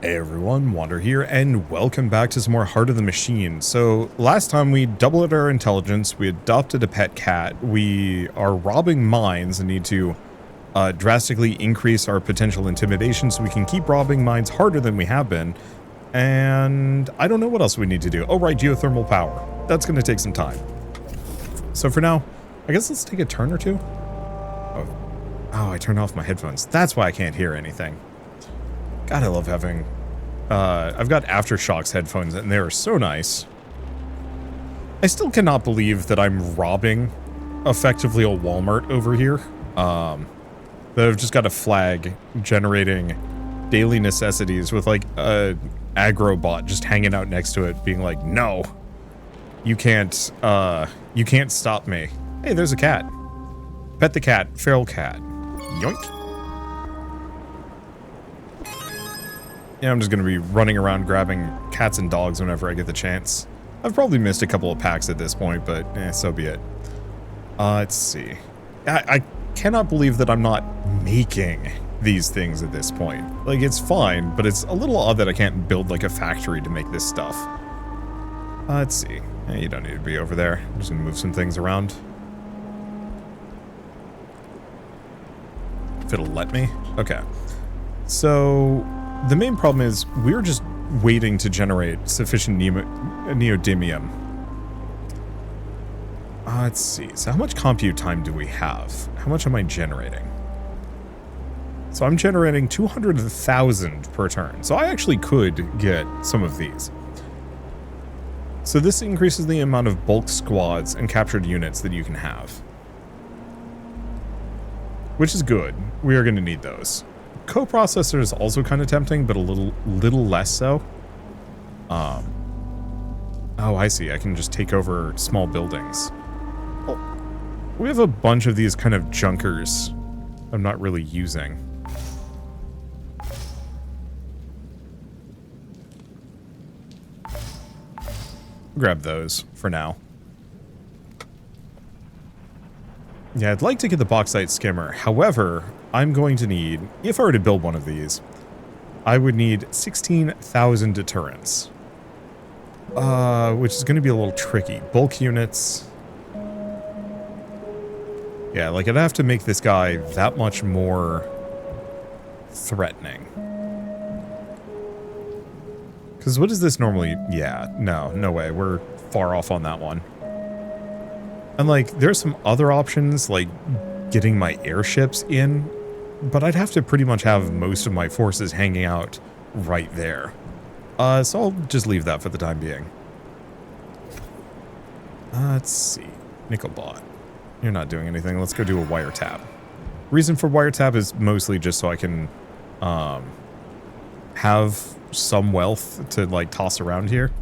Hey everyone, Wander here, and welcome back to some more Heart of the Machine. So, last time we doubled our intelligence, we adopted a pet cat, we are robbing mines and need to drastically increase our potential intimidation so we can keep robbing mines harder than we have been. And I don't know what else we need to do. Oh right, geothermal power. That's going to take some time. So for now, I guess let's take a turn or two. Oh, I turned off my headphones. That's why I can't hear anything. God, I love having, I've got Aftershocks headphones and they're so nice. I still cannot believe that I'm robbing effectively a Walmart over here. That I've just got a flag generating daily necessities with like a aggro bot just hanging out next to it being like, no, you can't stop me. Hey, there's a cat. Pet the cat, feral cat. Yoink. Yeah, I'm just going to be running around grabbing cats and dogs whenever I get the chance. I've probably missed a couple of packs at this point, but so be it. Let's see. I cannot believe that I'm not making these things at this point. Like, it's fine, but it's a little odd that I can't build, like, a factory to make this stuff. Let's see. You don't need to be over there. I'm just going to move some things around. If it'll let me. Okay. So the main problem is we're just waiting to generate sufficient neodymium. Let's see. So how much compute time do we have? How much am I generating? So I'm generating 200,000 per turn. So I actually could get some of these. So this increases the amount of bulk squads and captured units that you can have, which is good. We are going to need those. Coprocessor is also kind of tempting, but a little less so. Oh, I see. I can just take over small buildings. Well, we have a bunch of these kind of junkers I'm not really using. Grab those for now. Yeah, I'd like to get the bauxite skimmer. However, I'm going to need, if I were to build one of these, I would need 16,000 deterrents. Which is going to be a little tricky. Bulk units. Yeah, like I'd have to make this guy that much more threatening. Because what is this normally? Yeah, no way. We're far off on that one. And like, there's some other options, like getting my airships in, but I'd have to pretty much have most of my forces hanging out right there. So I'll just leave that for the time being. Let's see. Nickelbot. You're not doing anything. Let's go do a wiretap. Reason for wiretap is mostly just so I can have some wealth to like toss around here.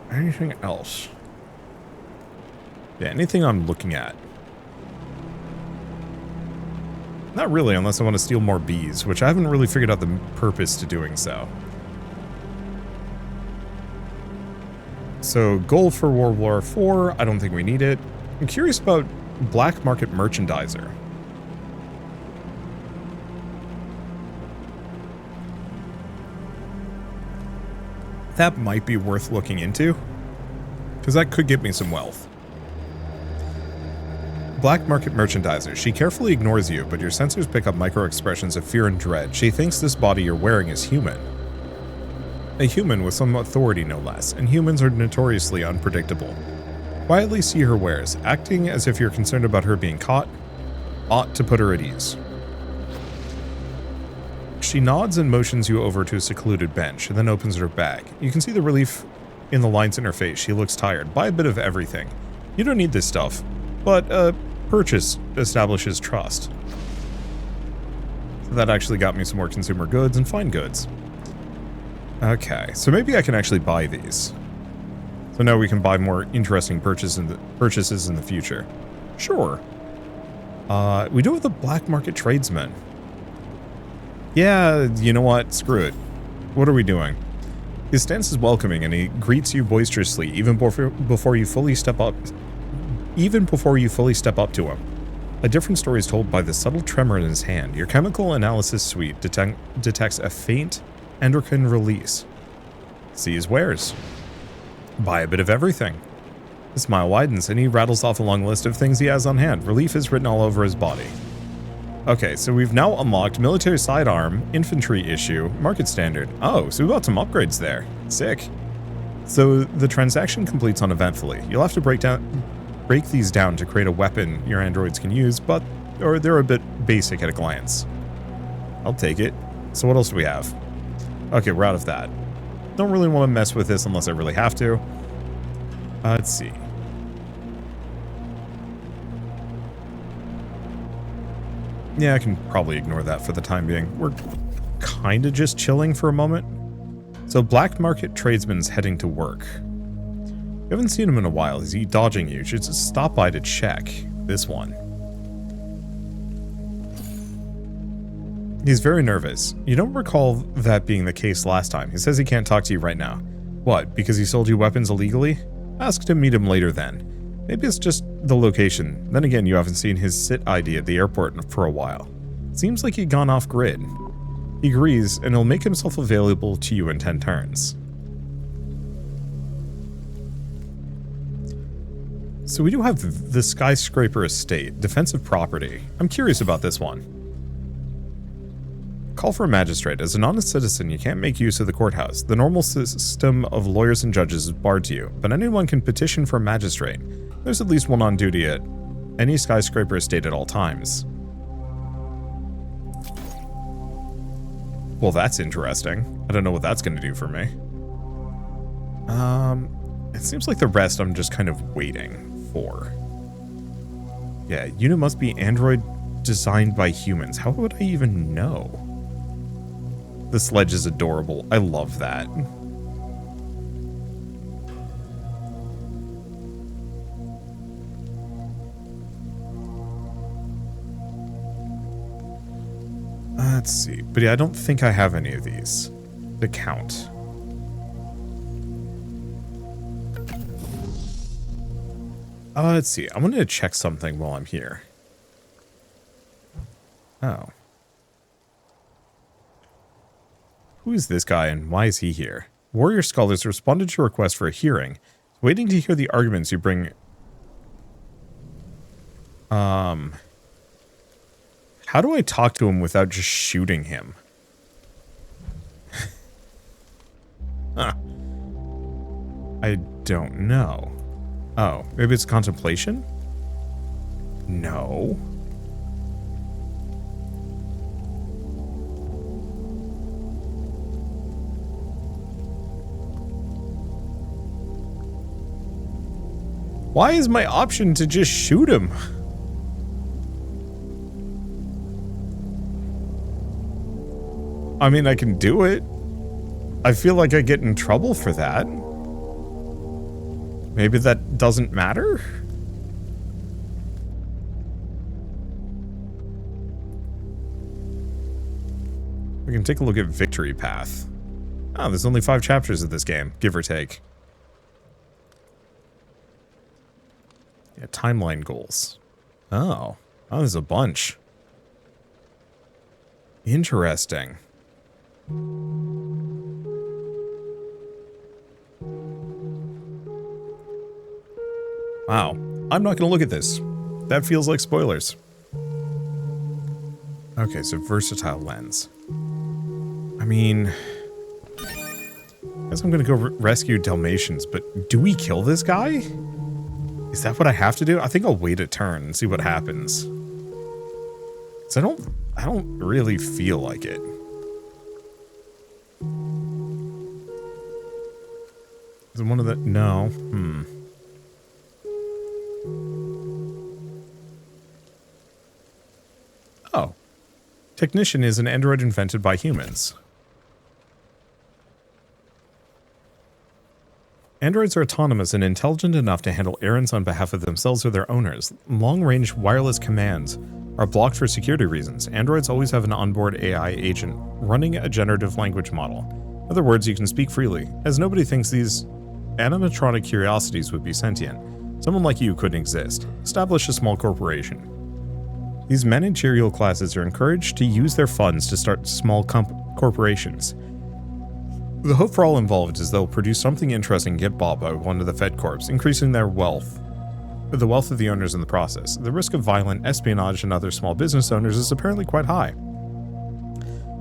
Anything else? Yeah, anything I'm looking at. Not really, unless I want to steal more bees, which I haven't really figured out the purpose to doing so. So, gold for World War IV, I don't think we need it. I'm curious about black market merchandiser. That might be worth looking into, because that could get me some wealth. Black market merchandiser. She carefully ignores you, but your sensors pick up micro-expressions of fear and dread. She thinks this body you're wearing is human. A human with some authority, no less, and humans are notoriously unpredictable. Quietly see her wares, acting as if you're concerned about her being caught, ought to put her at ease. She nods and motions you over to a secluded bench, and then opens her bag. You can see the relief in the lines in her face. She looks tired. Buy a bit of everything. You don't need this stuff, but, purchase establishes trust. So that actually got me some more consumer goods and fine goods. Okay, so maybe I can actually buy these. So now we can buy more interesting purchases in the future. Sure. We do it with a black market tradesman. Yeah, you know what? Screw it. What are we doing? His stance is welcoming and he greets you boisterously even before you fully step up. Even before you fully step up to him. A different story is told by the subtle tremor in his hand. Your chemical analysis suite detects a faint endocrine release. See his wares. Buy a bit of everything. His smile widens and he rattles off a long list of things he has on hand. Relief is written all over his body. Okay, so we've now unlocked military sidearm, infantry issue, market standard. Oh, so we got some upgrades there. Sick. So the transaction completes uneventfully. You'll have to break these down to create a weapon your androids can use, or they're a bit basic at a glance. I'll take it. So what else do we have? Okay, we're out of that. Don't really want to mess with this unless I really have to. Let's see. Yeah, I can probably ignore that for the time being. We're kind of just chilling for a moment. So black market tradesman's heading to work. We haven't seen him in a while. Is he dodging you? Should stop by to check. This one. He's very nervous. You don't recall that being the case last time. He says he can't talk to you right now. What, because he sold you weapons illegally? Ask to meet him later then. Maybe it's just the location. Then again, you haven't seen his sit ID at the airport for a while. Seems like he'd gone off grid. He agrees, and he'll make himself available to you in 10 turns. So we do have the skyscraper estate, defensive property. I'm curious about this one. Call for a magistrate. As an honest citizen, you can't make use of the courthouse. The normal system of lawyers and judges is barred to you, but anyone can petition for a magistrate. There's at least one on duty at any skyscraper estate at all times. Well, that's interesting. I don't know what that's going to do for me. It seems like the rest I'm just kind of waiting for. Yeah, unit must be android designed by humans. How would I even know? The sledge is adorable. I love that. Let's see. But yeah, I don't think I have any of these to count. Let's see. I wanted to check something while I'm here. Oh. Who is this guy and why is he here? Warrior Scholars responded to your request for a hearing, waiting to hear the arguments you bring. How do I talk to him without just shooting him? Huh. I don't know. Oh, maybe it's contemplation? No. Why is my option to just shoot him? I mean, I can do it. I feel like I get in trouble for that. Maybe that doesn't matter? We can take a look at Victory Path. Oh, there's only 5 chapters of this game, give or take. Yeah, timeline goals. Oh, there's a bunch. Interesting. Wow, I'm not going to look at this. That feels like spoilers. Okay, so versatile lens. I mean, I guess I'm going to go rescue Dalmatians, but do we kill this guy? Is that what I have to do? I think I'll wait a turn and see what happens. 'Cause I don't really feel like it. Is it one of the... No. Oh. Technician is an android invented by humans. Androids are autonomous and intelligent enough to handle errands on behalf of themselves or their owners. Long-range wireless commands are blocked for security reasons. Androids always have an onboard AI agent running a generative language model. In other words, you can speak freely, as nobody thinks these animatronic curiosities would be sentient. Someone like you couldn't exist. Establish a small corporation. These managerial classes are encouraged to use their funds to start small corporations. The hope for all involved is they'll produce something interesting and get bought by one of the Fed Corps, increasing their wealth. The wealth of the owners in the process. The risk of violent espionage and other small business owners is apparently quite high.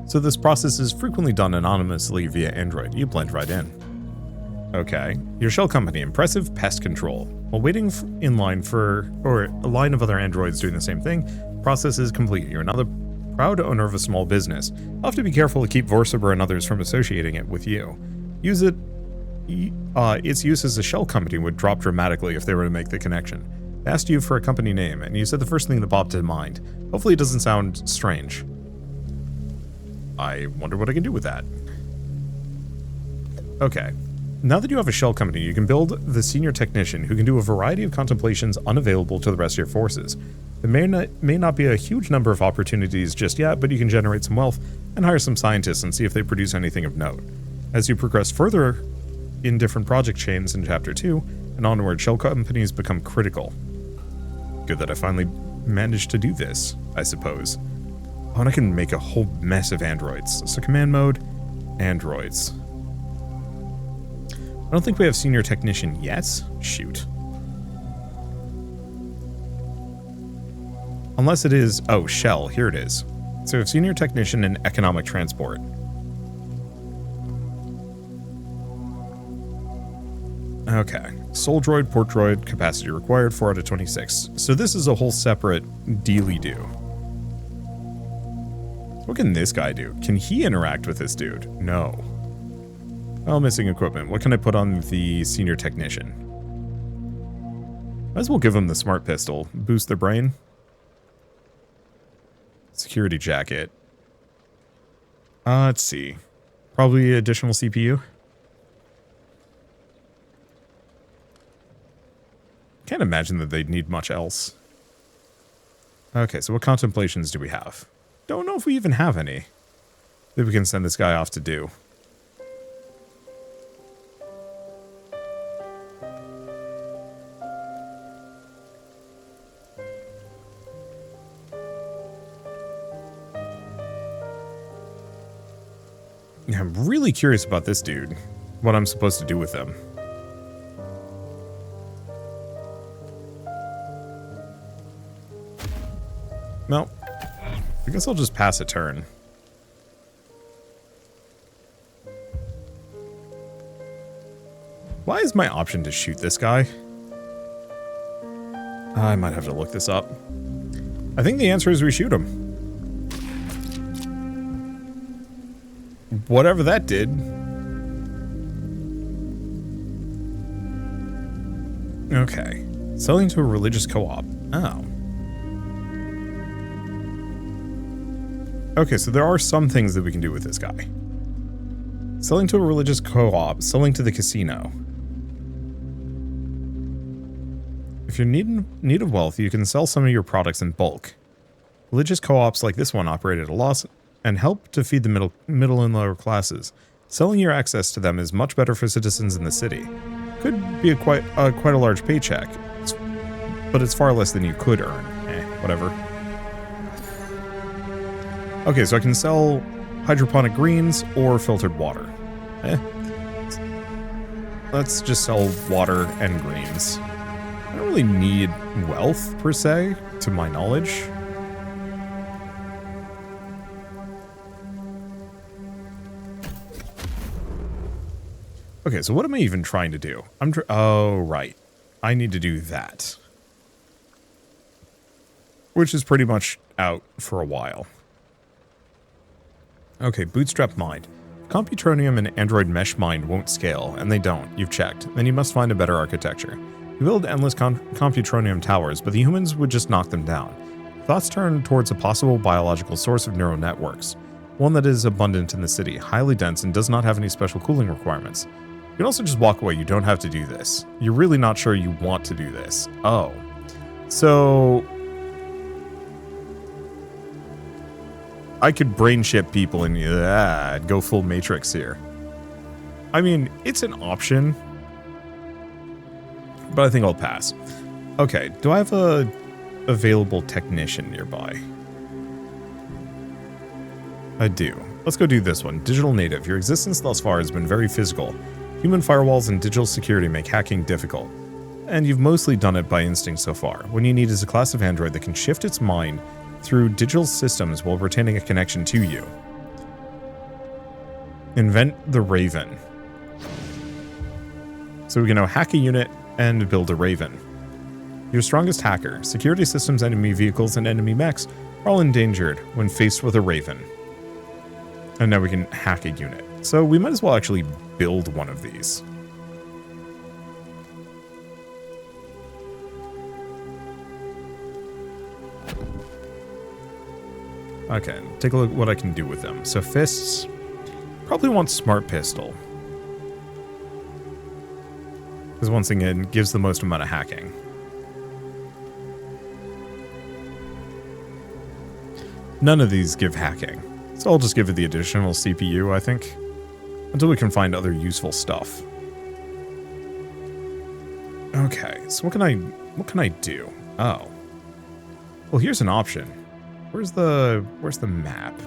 So this process is frequently done anonymously via Android. You blend right in. Okay. Your shell company, impressive pest control. While waiting in line for, or a line of other androids doing the same thing, process is complete. You're now the proud owner of a small business. You'll have to be careful to keep Vorsaber and others from associating it with you. Use it. Its use as a shell company would drop dramatically if they were to make the connection. They asked you for a company name, and you said the first thing that popped to mind. Hopefully it doesn't sound strange. I wonder what I can do with that. Okay. Now that you have a shell company, you can build the senior technician who can do a variety of contemplations unavailable to the rest of your forces. There may not be a huge number of opportunities just yet, but you can generate some wealth and hire some scientists and see if they produce anything of note. As you progress further in different project chains in Chapter 2 and onward, shell companies become critical. Good that I finally managed to do this, I suppose. Oh, and I can make a whole mess of androids. So command mode, androids. I don't think we have senior technician yet. Shoot. Unless it is, oh, shell, here it is. So we have senior technician and economic transport. Okay. Soul droid, port droid, capacity required, 4 out of 26. So this is a whole separate dealy-do. What can this guy do? Can he interact with this dude? No. Oh, missing equipment. What can I put on the senior technician? Might as well give him the smart pistol. Boost their brain. Security jacket. Let's see. Probably additional CPU. Can't imagine that they'd need much else. Okay, so what contemplations do we have? Don't know if we even have any that we can send this guy off to do. I'm really curious about this dude. What I'm supposed to do with him. No. I guess I'll just pass a turn. Why is my option to shoot this guy? I might have to look this up. I think the answer is we shoot him. Whatever that did. Okay. Selling to a religious co-op. Oh. Okay, so there are some things that we can do with this guy. Selling to a religious co-op, selling to the casino. If you're in need of wealth, you can sell some of your products in bulk. Religious co-ops like this one operate at a loss and help to feed the middle and lower classes. Selling your access to them is much better for citizens in the city. Could be quite a large paycheck, but it's far less than you could earn. Whatever. Okay, so I can sell hydroponic greens or filtered water. Let's just sell water and greens. I don't really need wealth, per se, to my knowledge. Okay, so what am I even trying to do? Oh, right. I need to do that. Which is pretty much out for a while. Okay, bootstrap mind. Computronium and Android mesh mind won't scale, and they don't. You've checked. Then you must find a better architecture. You build endless Computronium towers, but the humans would just knock them down. Thoughts turn towards a possible biological source of neural networks. One that is abundant in the city, highly dense, and does not have any special cooling requirements. You can also just walk away. You don't have to do this. You're really not sure you want to do this. Oh. So I could brain chip people and go full Matrix here. I mean, it's an option, but I think I'll pass. Okay, do I have a available technician nearby? I do. Let's go do this one. Digital native. Your existence thus far has been very physical. Human firewalls and digital security make hacking difficult. And you've mostly done it by instinct so far. What you need is a class of android that can shift its mind through digital systems while retaining a connection to you. Invent the Raven. So we can now hack a unit and build a Raven. Your strongest hacker. Security systems, enemy vehicles, and enemy mechs are all endangered when faced with a Raven. And now we can hack a unit. So we might as well actually build one of these. Okay, take a look at what I can do with them. So fists, probably want smart pistol. Because once again, it gives the most amount of hacking. None of these give hacking. So I'll just give it the additional CPU, I think. Until we can find other useful stuff. Okay, so what can I do? Oh. Well, here's an option. Where's the map?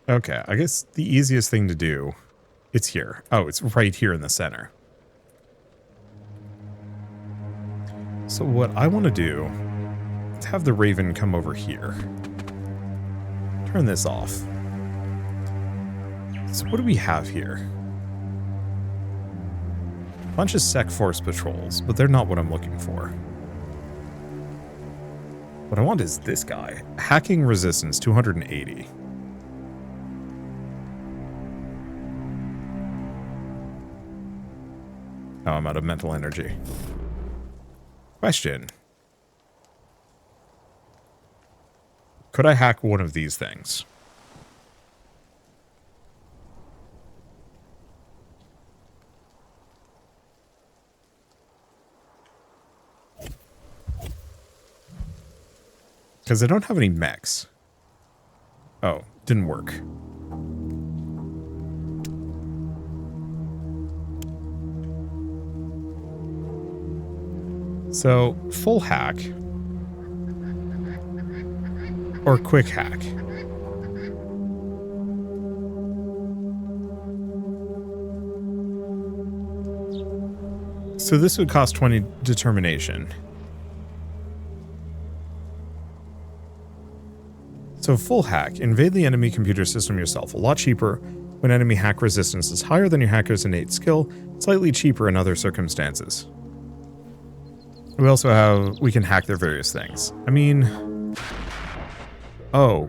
Okay, I guess the easiest thing to do, it's here. Oh, it's right here in the center. So what I want to do is have the Raven come over here. Turn this off. So what do we have here? A bunch of Sec Force patrols, but they're not what I'm looking for. What I want is this guy. Hacking resistance 280. Oh, I'm out of mental energy. Question. Could I hack one of these things? Because I don't have any mechs. Oh, didn't work. So, full hack or quick hack? So this would cost 20 determination. So full hack, invade the enemy computer system yourself. A lot cheaper when enemy hack resistance is higher than your hacker's innate skill, slightly cheaper in other circumstances. We also have, we can hack their various things. I mean, oh.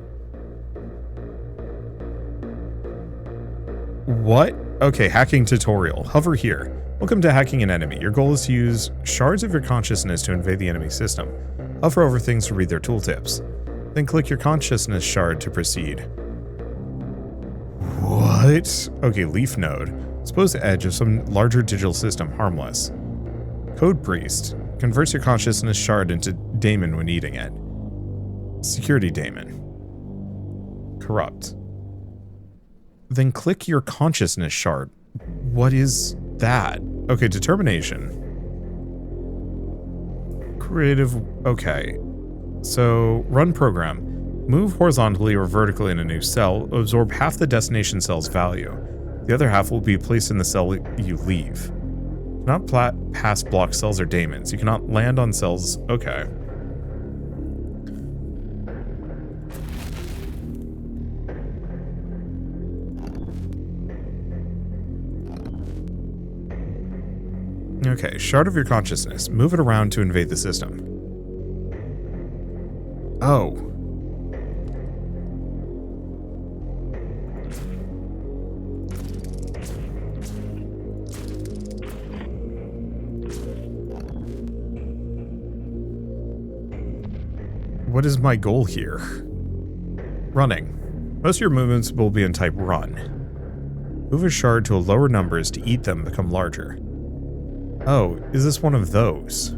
What? Okay, hacking tutorial. Hover here. Welcome to hacking an enemy. Your goal is to use shards of your consciousness to invade the enemy system. Hover over things to read their tooltips. Then click your consciousness shard to proceed. What? Okay, leaf node. Suppose the edge of some larger digital system harmless. Code priest. Converts your consciousness shard into daemon when eating it. Security daemon. Corrupt. Then click your consciousness shard. What is that? Okay, determination. Creative. Okay. So, run program. Move horizontally or vertically in a new cell. Absorb half the destination cell's value. The other half will be placed in the cell you leave. Cannot pass block cells or daemons. You cannot land on cells. Okay. Okay, shard of your consciousness. Move it around to invade the system. Oh. What is my goal here? Running. Most of your movements will be in type run. Move a shard to a lower numbers to eat them become larger. Oh, is this one of those?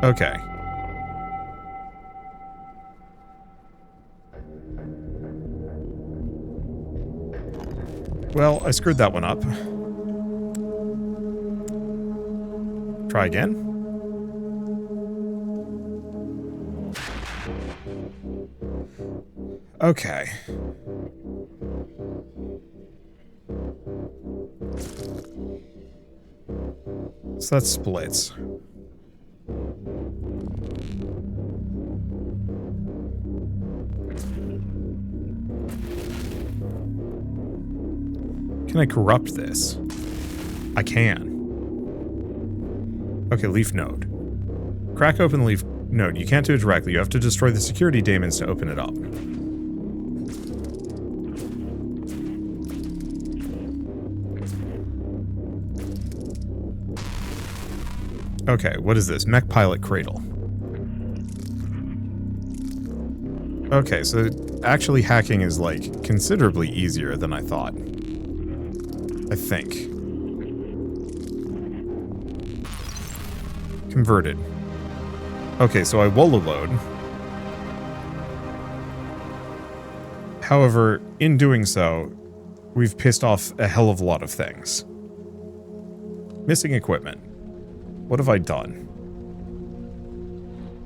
Okay. Well, I screwed that one up. Try again. Okay. So that splits. Can I corrupt this? I can. Okay, leaf node. Crack open the leaf node. You can't do it directly. You have to destroy the security daemons to open it up. Okay, what is this? Mech pilot cradle. Okay, so actually hacking is, like, considerably easier than I thought. I think. Converted. Okay, so I overlord. However, in doing so, we've pissed off a hell of a lot of things. Missing equipment. What have I done?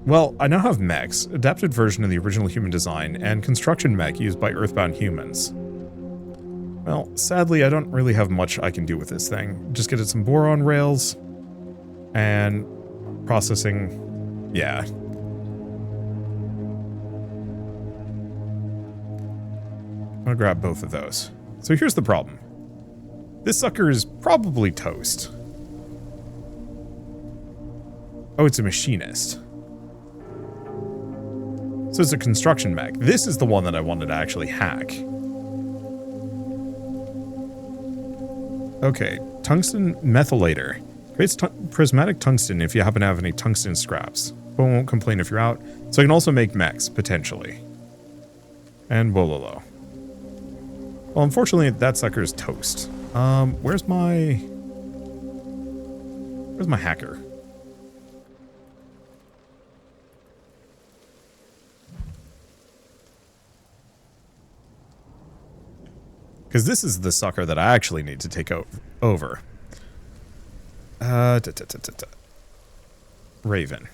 Well, I now have mechs, adapted version of the original human design, and construction mech used by Earthbound humans. Well, sadly, I don't really have much I can do with this thing. Just get it some boron rails, and processing, yeah. I'm gonna grab both of those. So here's the problem. This sucker is probably toast. Oh, it's a machinist. So it's a construction mech. This is the one that I wanted to actually hack. Okay, tungsten methylator. Creates prismatic tungsten if you happen to have any tungsten scraps. But won't complain if you're out. So I can also make mechs, potentially. And Bololo. Well, unfortunately, that sucker's toast. Where's my hacker? Because this is the sucker that I actually need to take over. Raven.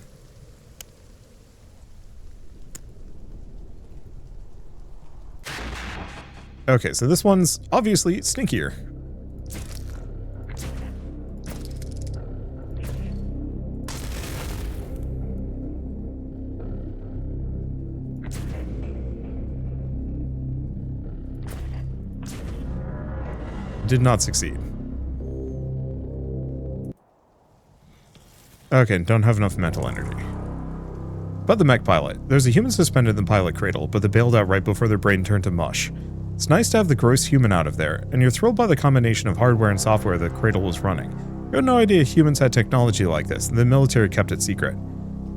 Okay, so this one's obviously stinkier. Did not succeed. Okay, don't have enough mental energy. But the mech pilot. There's a human suspended in the pilot cradle, but they bailed out right before their brain turned to mush. It's nice to have the gross human out of there, and you're thrilled by the combination of hardware and software the cradle was running. You had no idea humans had technology like this, and the military kept it secret.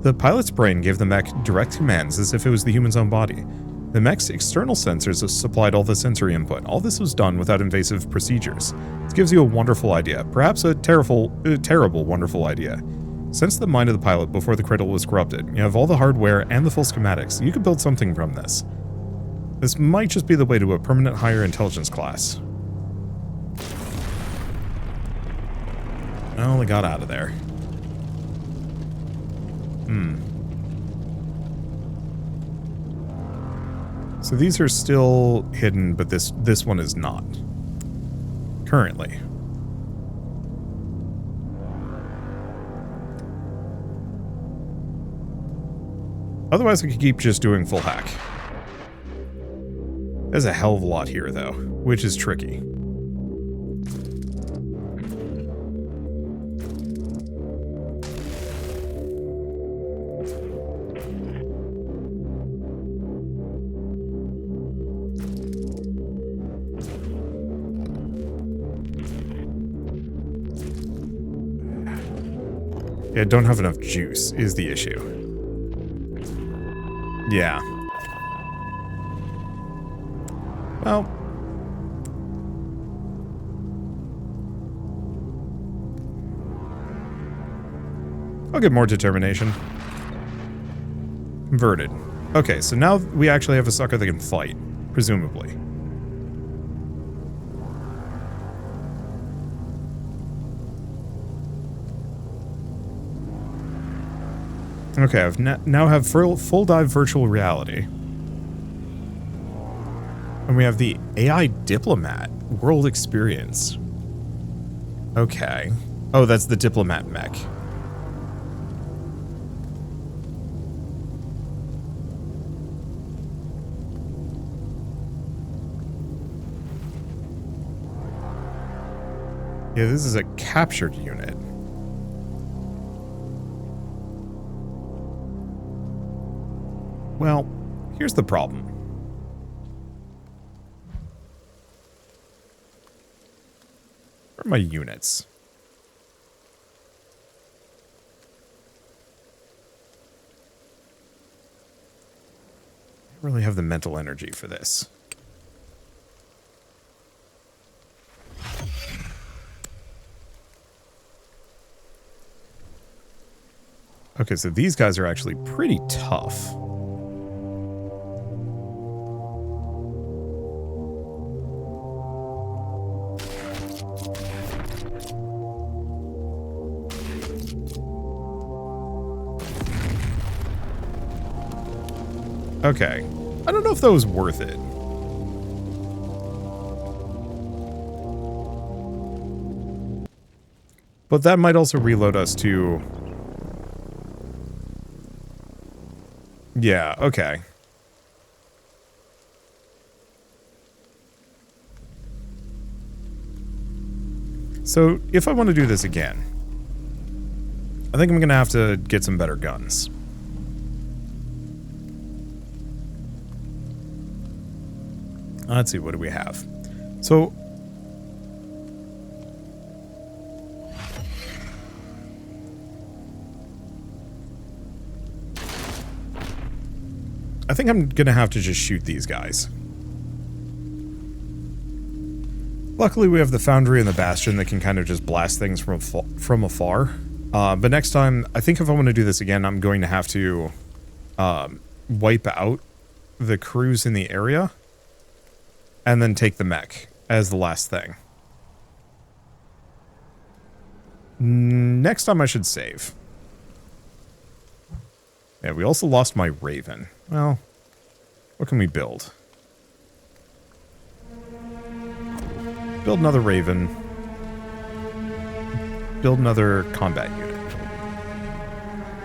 The pilot's brain gave the mech direct commands as if it was the human's own body. The mech's external sensors supplied all the sensory input. All this was done without invasive procedures. This gives you a wonderful idea, perhaps a terrible wonderful idea. Sense the mind of the pilot before the cradle was corrupted. You have all the hardware and the full schematics. You could build something from this. This might just be the way to a permanent higher intelligence class. I only got out of there. So these are still hidden, but this one is not. Currently. Otherwise, I could keep just doing full hack. There's a hell of a lot here, though, which is tricky. Yeah, don't have enough juice is the issue. Yeah. Well. I'll get more determination. Converted. Okay, so now we actually have a sucker that can fight, presumably. Okay, I've now have full dive virtual reality. And we have the AI Diplomat World Experience. Okay. Oh, that's the Diplomat Mech. Yeah, this is a captured unit. Well, here's the problem. Where are my units? I don't really have the mental energy for this. Okay, so these guys are actually pretty tough. Okay. I don't know if that was worth it. But that might also reload us to... Yeah, okay. So, if I want to do this again, I think I'm going to have to get some better guns. Let's see, what do we have? So... I think I'm gonna have to just shoot these guys. Luckily, we have the Foundry and the Bastion that can kind of just blast things from afar. But next time, I think if I want to do this again, I'm going to have to wipe out the crews in the area and then take the mech as the last thing. Next time I should save. Yeah, we also lost my Raven. Well, what can we build? Build another Raven. Build another combat unit.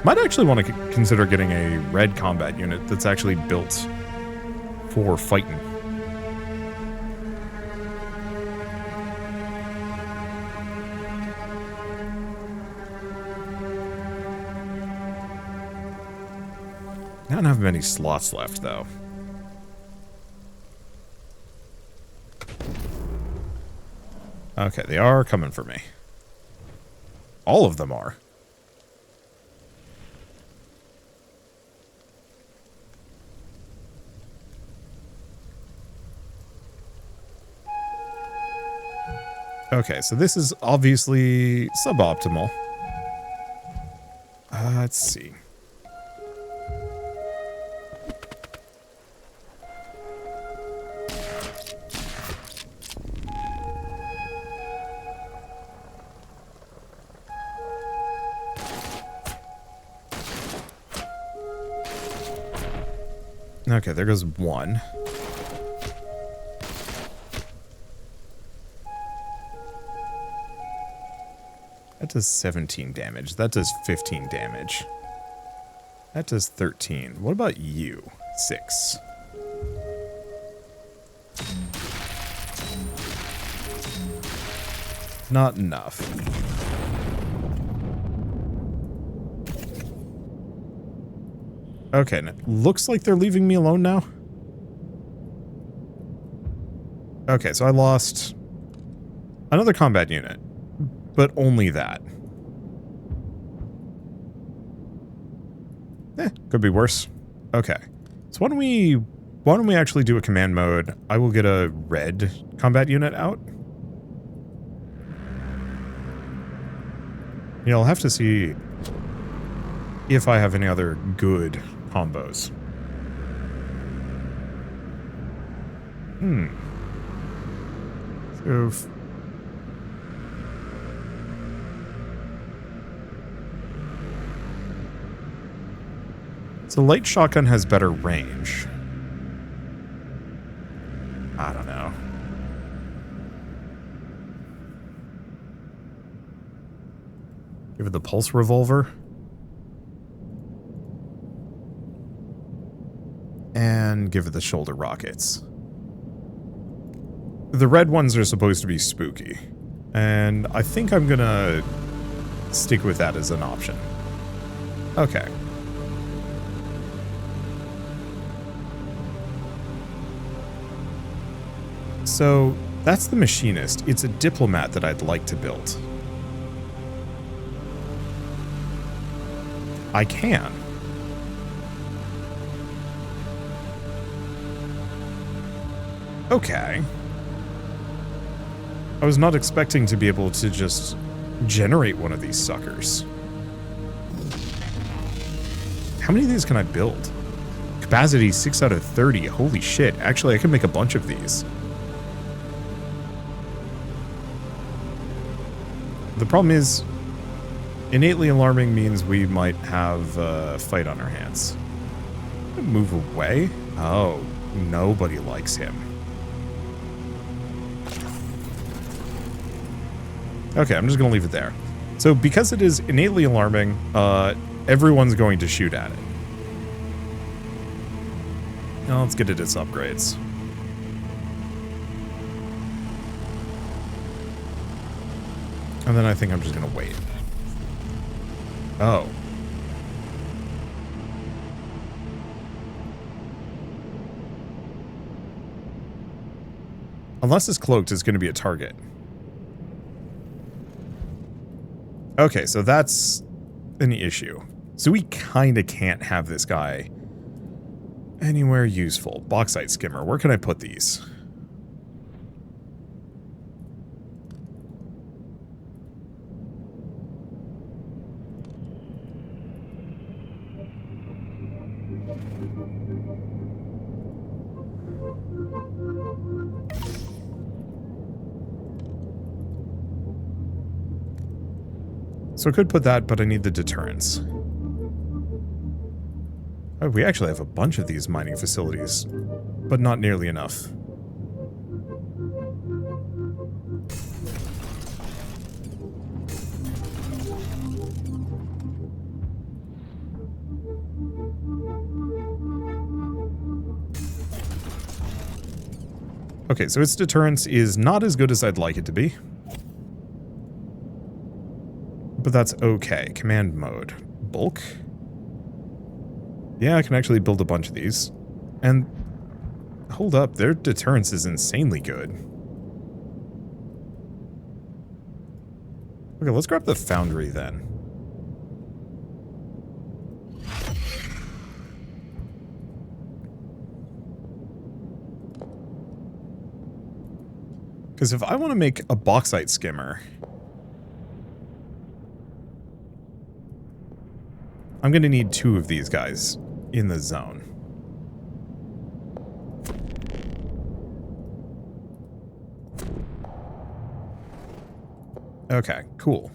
Might actually want to consider getting a red combat unit that's actually built for fighting. I don't have many slots left, though. Okay, they are coming for me. All of them are. Okay, so this is obviously suboptimal. Let's see. Okay, there goes one. That does 17 damage. That does 15 damage. That does 13. What about you? 6. Not enough. Okay, looks like they're leaving me alone now. Okay, so I lost another combat unit, but only that. Could be worse. Okay. So why don't we actually do a command mode? I will get a red combat unit out. Yeah, I'll have to see if I have any other good combos. So light shotgun has better range. I don't know. Give it the pulse revolver. And give it the shoulder rockets. The red ones are supposed to be spooky. And I think I'm gonna stick with that as an option. Okay. So, that's the machinist. It's a diplomat that I'd like to build. I can. Okay. I was not expecting to be able to just generate one of these suckers. How many of these can I build? Capacity 6 out of 30. Holy shit. Actually, I can make a bunch of these. The problem is, innately alarming means we might have a fight on our hands. Move away? Oh, nobody likes him. Okay, I'm just going to leave it there. So because it is innately alarming, everyone's going to shoot at it. Now let's get it its upgrades. And then I think I'm just going to wait. Oh. Unless it's cloaked, it's going to be a target. Okay, so that's an issue. So we kind of can't have this guy anywhere useful. Bauxite skimmer. Where can I put these? So I could put that, but I need the deterrence. Oh, we actually have a bunch of these mining facilities, but not nearly enough. Okay, so its deterrence is not as good as I'd like it to be. But that's okay. Command mode. Bulk? Yeah, I can actually build a bunch of these. And hold up, their deterrence is insanely good. Okay, let's grab the foundry then. Because if I want to make a bauxite skimmer, I'm going to need 2 of these guys in the zone. Okay, cool.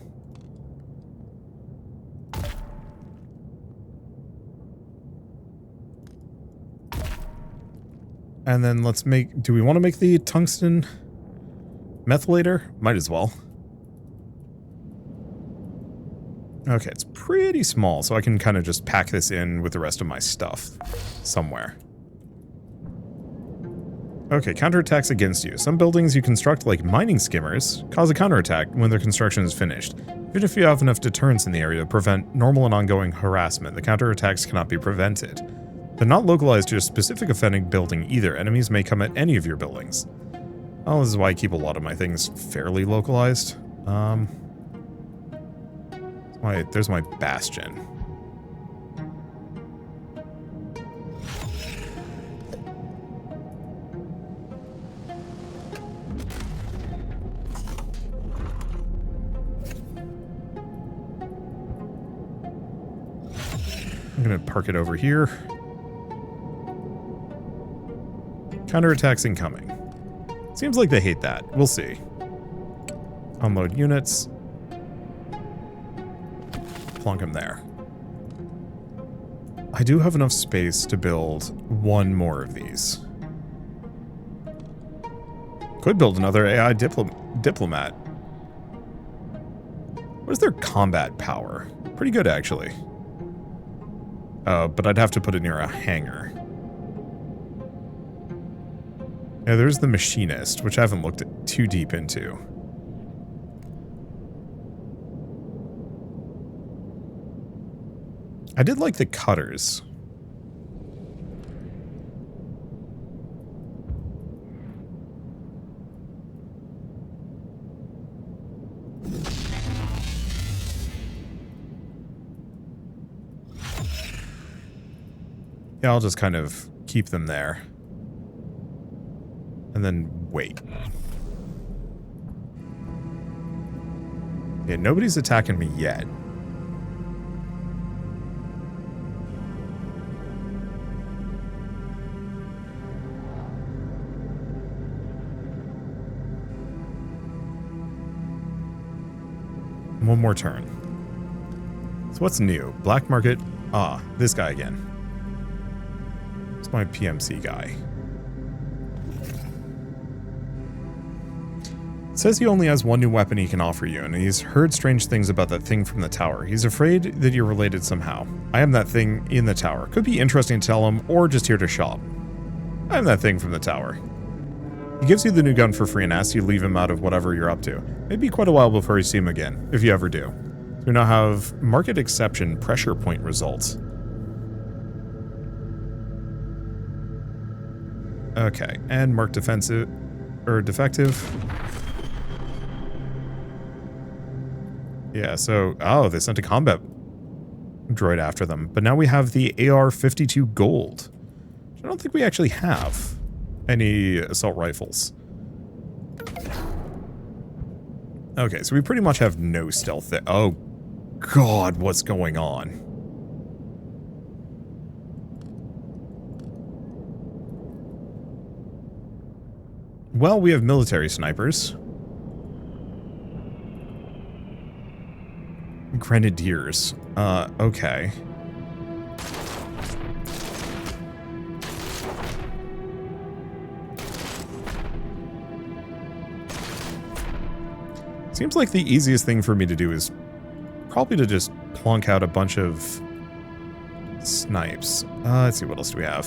And then let's make... Do we want to make the tungsten methylator? Might as well. Okay, it's pretty small, so I can kind of just pack this in with the rest of my stuff somewhere. Okay, counterattacks against you. Some buildings you construct, like mining skimmers, cause a counterattack when their construction is finished. Even if you have enough deterrence in the area to prevent normal and ongoing harassment, the counterattacks cannot be prevented. They're not localized to a specific offending building either. Enemies may come at any of your buildings. Well, this is why I keep a lot of my things fairly localized. There's my bastion. going to park it over here. Counterattacks incoming. Seems like they hate that. We'll see. Unload units. Plonk them there. I do have enough space to build one more of these. Could build another AI diplomat. What is their combat power? Pretty good, actually. But I'd have to put it near a hangar. Yeah, there's the machinist, which I haven't looked too deep into. I did like the cutters. Yeah, I'll just kind of keep them there. And then wait. Yeah, nobody's attacking me yet. One more turn. So what's new? Black market. Ah, this guy again. It's my PMC guy. It says he only has one new weapon he can offer you, and he's heard strange things about that thing from the tower. He's afraid that you're related somehow. I am that thing in the tower. Could be interesting to tell him, or just here to shop. I am that thing from the tower. He gives you the new gun for free and asks you to leave him out of whatever you're up to. It'd be quite a while before you see him again, if you ever do. So we now have market exception pressure point results. Okay, and mark defensive, or defective. Yeah, so, oh, they sent a combat droid after them. But now we have the AR-52 Gold. Which I don't think we actually have any assault rifles. Okay, so we pretty much have no stealth there. Oh, God, what's going on? Well, we have military snipers. Grenadiers. Okay. Seems like the easiest thing for me to do is probably to just plonk out a bunch of snipes. Let's see, what else do we have?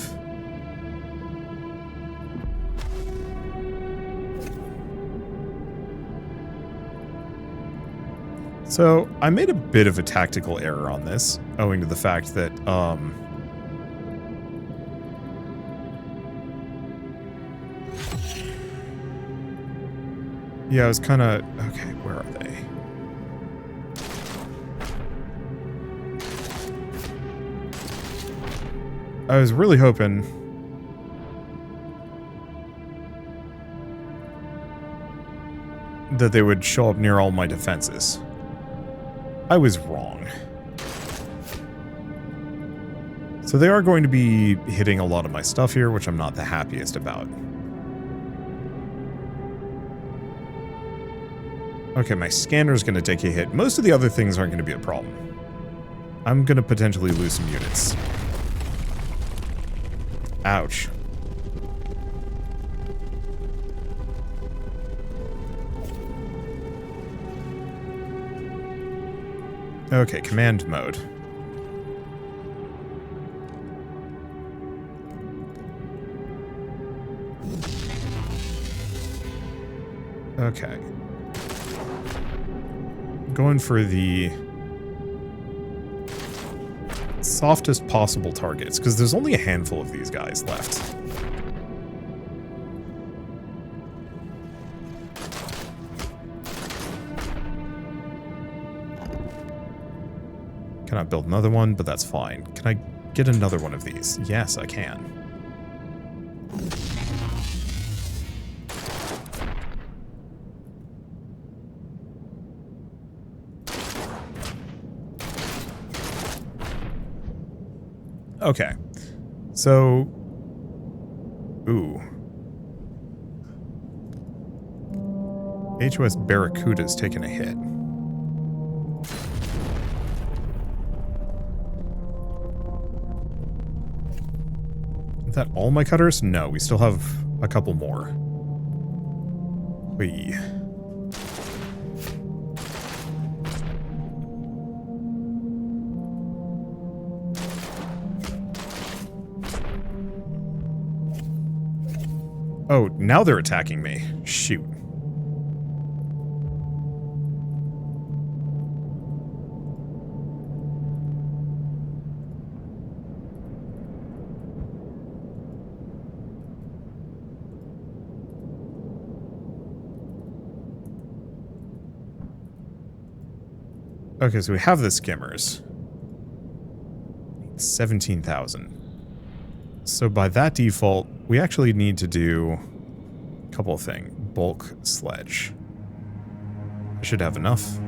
So, I made a bit of a tactical error on this, owing to the fact that, yeah, I was kind of... Okay, where are they? I was really hoping... that they would show up near all my defenses. I was wrong. So they are going to be hitting a lot of my stuff here, which I'm not the happiest about. Okay, my scanner's going to take a hit. Most of the other things aren't going to be a problem. I'm going to potentially lose some units. Ouch. Okay, command mode. Okay. Going for the softest possible targets, because there's only a handful of these guys left. Cannot build another one, but that's fine. Can I get another one of these? Yes, I can. Okay. So... Ooh. HOS Barracuda's taken a hit. Is that all my cutters? No, we still have a couple more. Whee. Oh, now they're attacking me. Shoot. Okay, so we have the skimmers. 17,000. So by that default, we actually need to do a couple of things. Bulk sledge. I should have enough.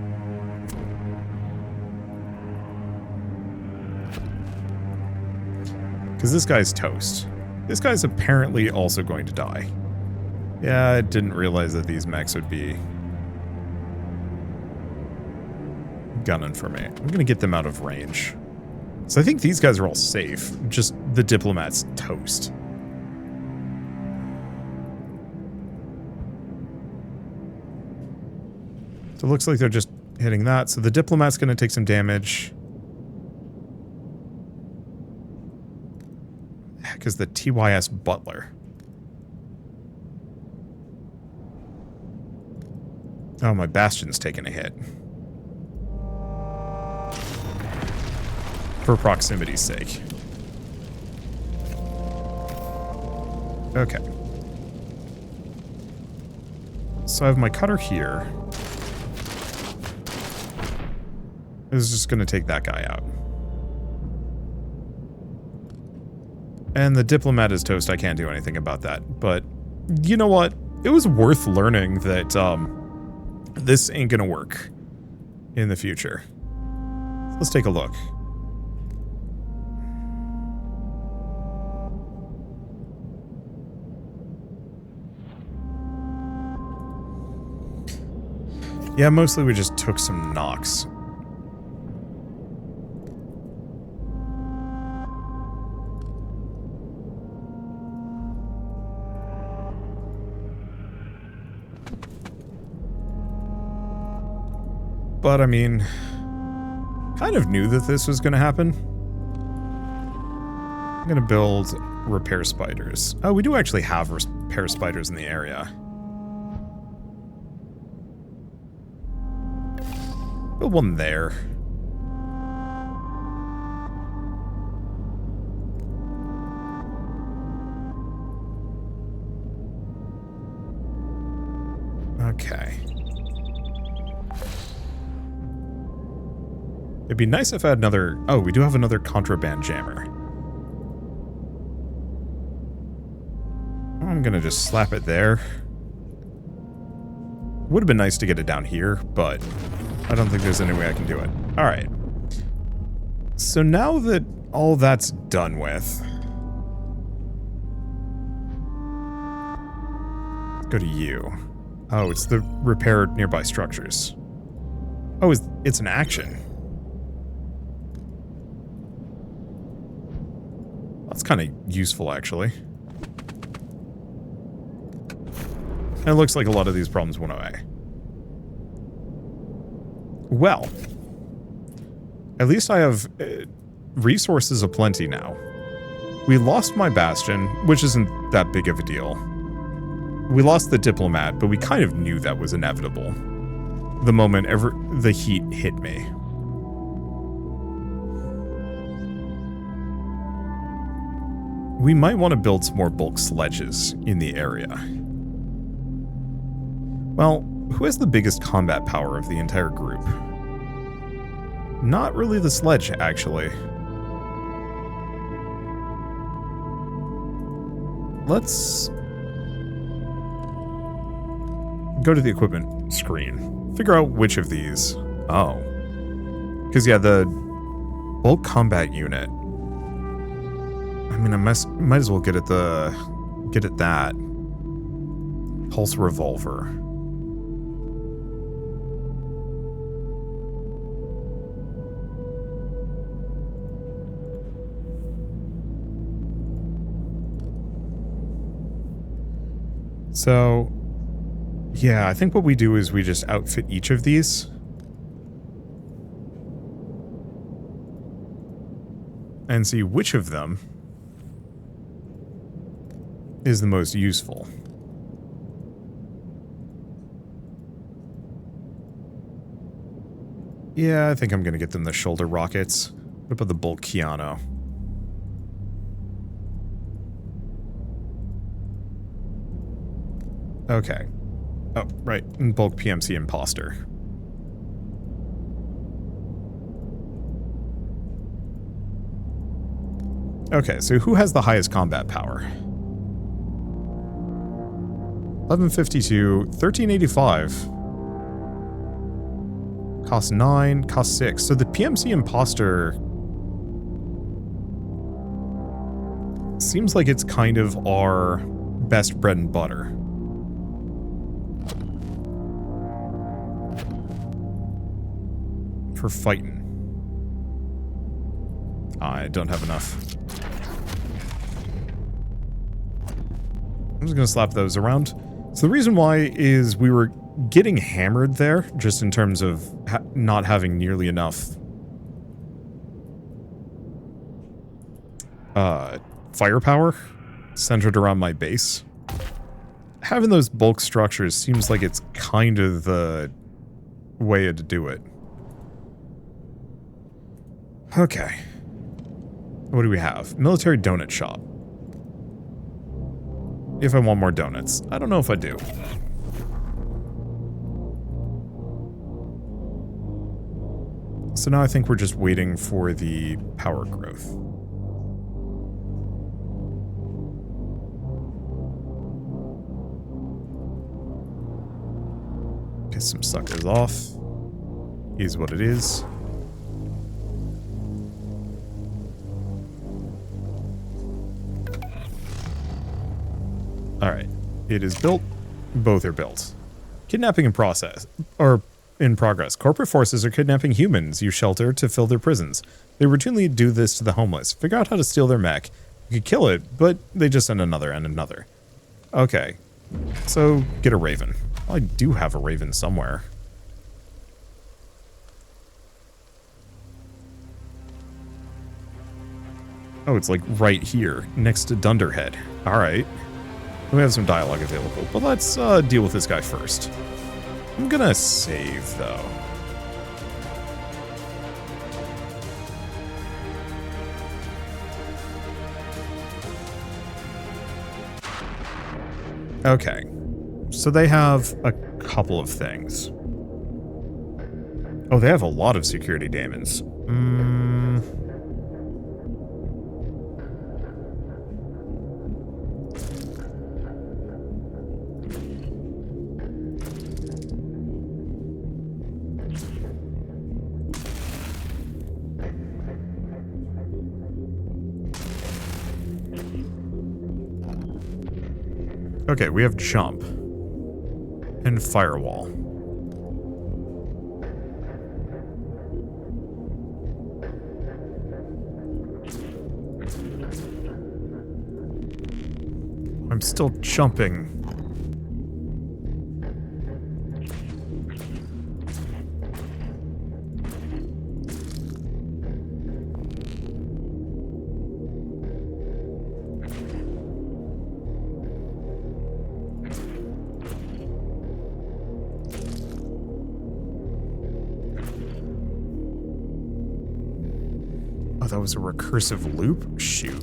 Because this guy's toast. This guy's apparently also going to die. Yeah, I didn't realize that these mechs would be gunning for me. I'm gonna get them out of range. So I think these guys are all safe. Just the diplomat's toast. So it looks like they're just hitting that. So the diplomat's gonna take some damage. Because the TYS Butler. Oh, my Bastion's taking a hit. For proximity's sake. Okay. So I have my cutter here. This is just going to take that guy out. And the diplomat is toast. I can't do anything about that. But you know what? It was worth learning that this ain't going to work in the future. Let's take a look. Yeah, mostly we just took some knocks. But, I mean, kind of knew that this was going to happen. I'm going to build repair spiders. Oh, we do actually have repair spiders in the area. Build one there. Okay. It'd be nice if I had another... Oh, we do have another contraband jammer. I'm gonna just slap it there. Would have been nice to get it down here, but I don't think there's any way I can do it. Alright. So now that all that's done with... Let's go to you. Oh, it's the repair nearby structures. Oh, it's an action. That's kind of useful, actually. And it looks like a lot of these problems went away. Well, at least I have resources aplenty now. We lost my Bastion, which isn't that big of a deal. We lost the Diplomat, but we kind of knew that was inevitable. The moment the heat hit me. We might want to build some more bulk sledges in the area. Well, who has the biggest combat power of the entire group? Not really the sledge, actually. Let's go to the equipment screen. Figure out which of these. Oh. Because, yeah, the bulk combat unit mean, I might as well get at that. Pulse revolver. So, yeah, I think what we do is we just outfit each of these. And see which of them is the most useful. Yeah, I think I'm going to get them the shoulder rockets. What about the bulk Keanu? Okay. Oh, right. Bulk PMC imposter. Okay, so who has the highest combat power? 1152, 1385. Cost 9, cost 6. So the PMC imposter seems like it's kind of our best bread and butter. For fighting. I don't have enough. I'm just gonna slap those around. So the reason why is we were getting hammered there, just in terms of not having nearly enough firepower centered around my base. Having those bulk structures seems like it's kind of the way to do it. Okay. What do we have? Military donut shop. If I want more donuts. I don't know if I do. So now I think we're just waiting for the power growth. Get some suckers off. Is what it is. Alright. It is built. Both are built. Kidnapping in process. Or in progress. Corporate forces are kidnapping humans use shelter to fill their prisons. They routinely do this to the homeless. Figure out how to steal their mech. You could kill it, but they just send another and another. Okay. So, get a raven. Well, I do have a raven somewhere. Oh, it's like right here, next to Dunderhead. Alright. We have some dialogue available, but let's deal with this guy first. I'm gonna save, though. Okay. So they have a couple of things. Oh, they have a lot of security daemons. Okay, we have jump and firewall. I'm still jumping. Oh, that was a recursive loop? Shoot.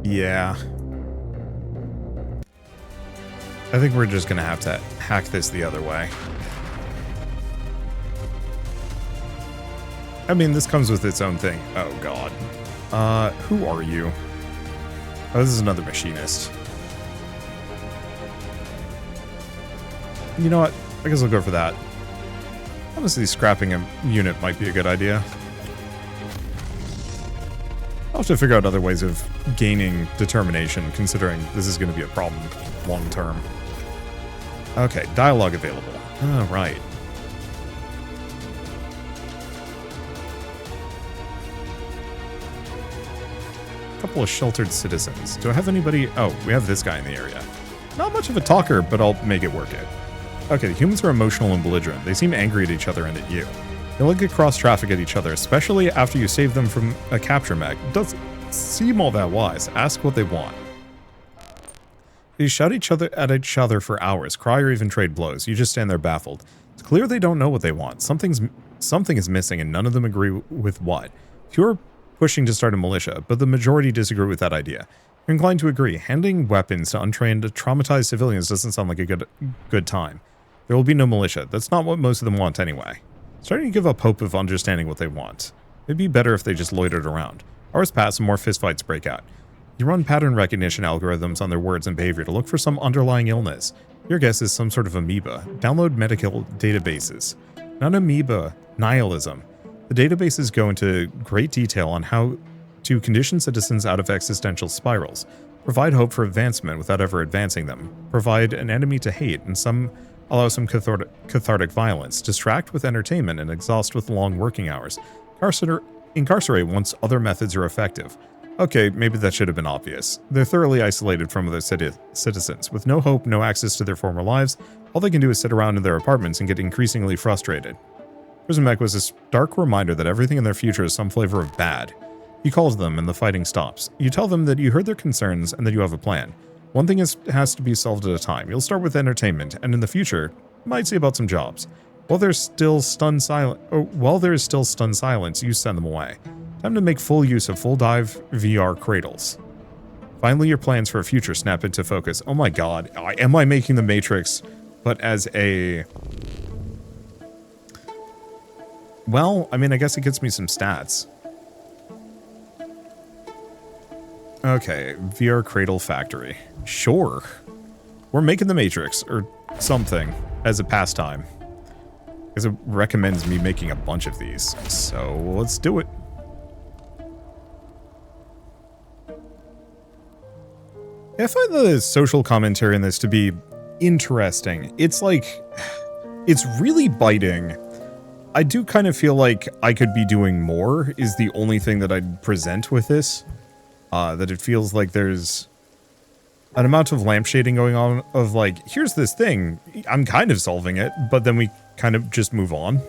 Yeah. I think we're just gonna have to hack this the other way. I mean, this comes with its own thing. Oh, God. Who are you? Oh, this is another machinist. You know what? I guess I'll go for that. Honestly, scrapping a unit might be a good idea. I'll have to figure out other ways of gaining determination, considering this is going to be a problem long term. Okay, dialogue available. All right. Couple of sheltered citizens. Do I have anybody? Oh, we have this guy in the area. Not much of a talker, but I'll make it work it. Okay, the humans are emotional and belligerent. They seem angry at each other and at you. They look at cross traffic at each other, especially after you save them from a capture mech. Doesn't seem all that wise. Ask what they want. They shout at each other for hours, cry or even trade blows. You just stand there baffled. It's clear they don't know what they want. Something is missing and none of them agree with what. Few are pushing to start a militia, but the majority disagree with that idea. You're inclined to agree. Handing weapons to untrained, traumatized civilians doesn't sound like a good time. There will be no militia. That's not what most of them want anyway. Starting to give up hope of understanding what they want. It'd be better if they just loitered around. Hours pass and more fistfights break out. You run pattern recognition algorithms on their words and behavior to look for some underlying illness. Your guess is some sort of amoeba. Download medical databases. Not amoeba, nihilism. The databases go into great detail on how to condition citizens out of existential spirals, provide hope for advancement without ever advancing them, provide an enemy to hate, and allow some cathartic violence, distract with entertainment, and exhaust with long working hours. Incarcerate once other methods are effective. Okay, maybe that should have been obvious. They're thoroughly isolated from other citizens. With no hope, no access to their former lives, all they can do is sit around in their apartments and get increasingly frustrated. Prison Mech was a stark reminder that everything in their future is some flavor of bad. You call to them and the fighting stops. You tell them that you heard their concerns and that you have a plan. One thing has to be solved at a time. You'll start with entertainment, and in the future, you might see about some jobs. While there is still stunned silence, you send them away. Time to make full use of full dive VR cradles. Finally, your plans for a future snap into focus. Oh my god, am I making the Matrix, but as a... Well, I mean, I guess it gets me some stats. Okay, VR Cradle Factory. Sure. We're making the Matrix, or something, as a pastime. Because it recommends me making a bunch of these. So, let's do it. I find the social commentary in this to be interesting. It's like... It's really biting. I do kind of feel like I could be doing more, is the only thing that I'd present with this. That it feels like there's an amount of lampshading going on of like, here's this thing, I'm kind of solving it, but then we kind of just move on.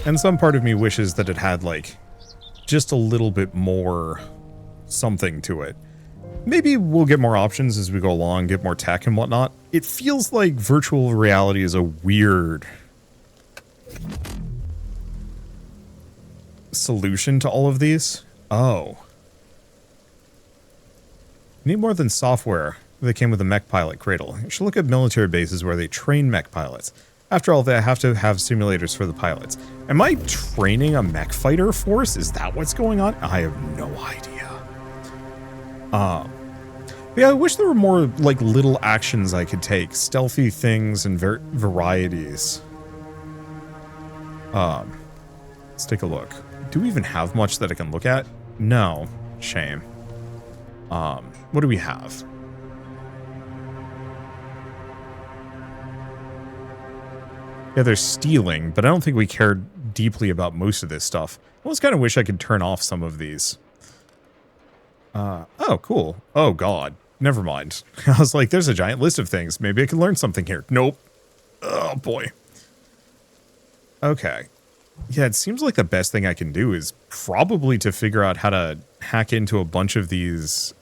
And some part of me wishes that it had like just a little bit more something to it. Maybe we'll get more options as we go along, get more tech and whatnot. It feels like virtual reality is a weird solution to all of these. Oh. Need more than software that came with a mech pilot cradle. You should look at military bases where they train mech pilots. After all, they have to have simulators for the pilots. Am I training a mech fighter force? Is that what's going on? I have no idea. Yeah, I wish there were more like little actions I could take. Stealthy things and varieties. Let's take a look. Do we even have much that I can look at? No. Shame. What do we have? Yeah, there's stealing, but I don't think we cared deeply about most of this stuff. I almost kind of wish I could turn off some of these. Oh, cool. Oh, God. Never mind. I was like, there's a giant list of things. Maybe I can learn something here. Nope. Oh, boy. Okay. Yeah, it seems like the best thing I can do is probably to figure out how to hack into a bunch of these,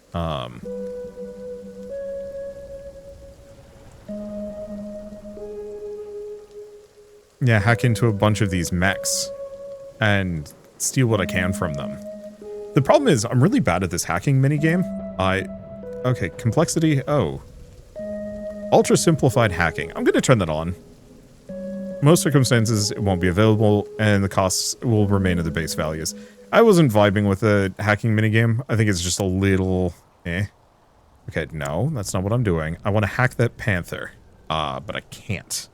yeah, hack into a bunch of these mechs and steal what I can from them. The problem is I'm really bad at this hacking minigame. Okay, complexity. Oh. Ultra simplified hacking. I'm going to turn that on. Most circumstances, it won't be available, and the costs will remain at the base values. I wasn't vibing with the hacking minigame. I think it's just a little... eh. Okay, no, that's not what I'm doing. I want to hack that Panther, but I can't.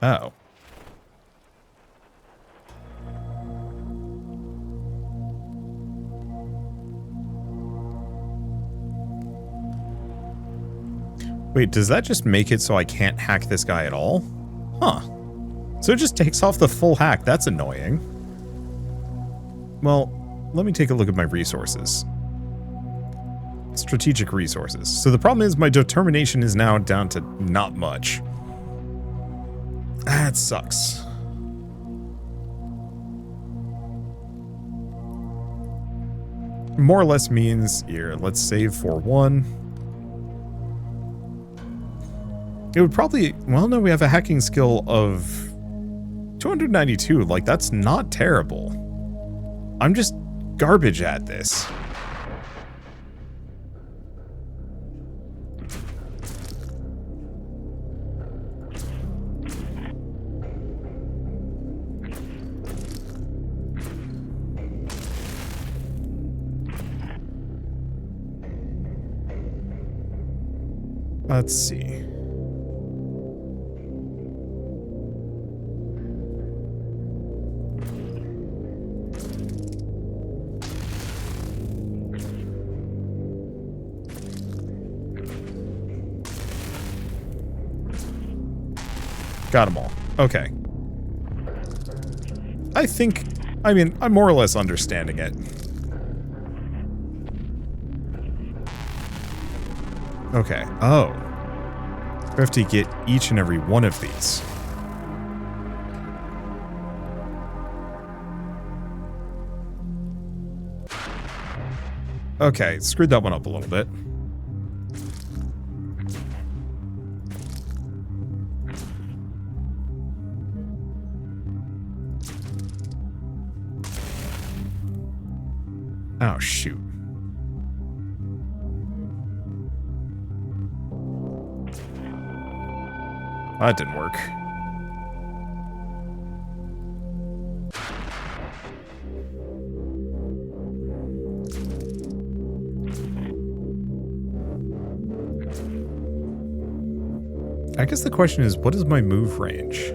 Oh. Wait, does that just make it so I can't hack this guy at all? Huh. So it just takes off the full hack. That's annoying. Well, let me take a look at my resources. Strategic resources. So the problem is my determination is now down to not much. That sucks. More or less means, here, let's save for 1. It would probably, well, no, we have a hacking skill of 292. Like, that's not terrible. I'm just garbage at this. Let's see. Got them all. Okay. I mean, I'm more or less understanding it. Okay. Oh. We have to get each and every one of these. Okay, screwed that one up a little bit. Oh, shoot. That didn't work. I guess the question is, what is my move range?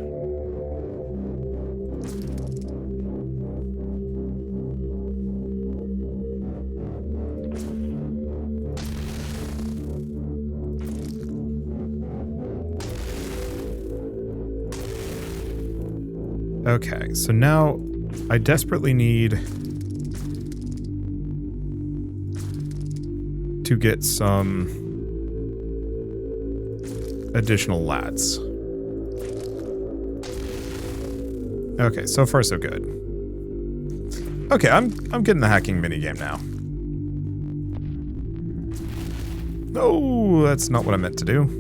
Okay, so now I desperately need to get some additional lats. Okay, so far so good. Okay, I'm getting the hacking minigame now. No, that's not what I meant to do.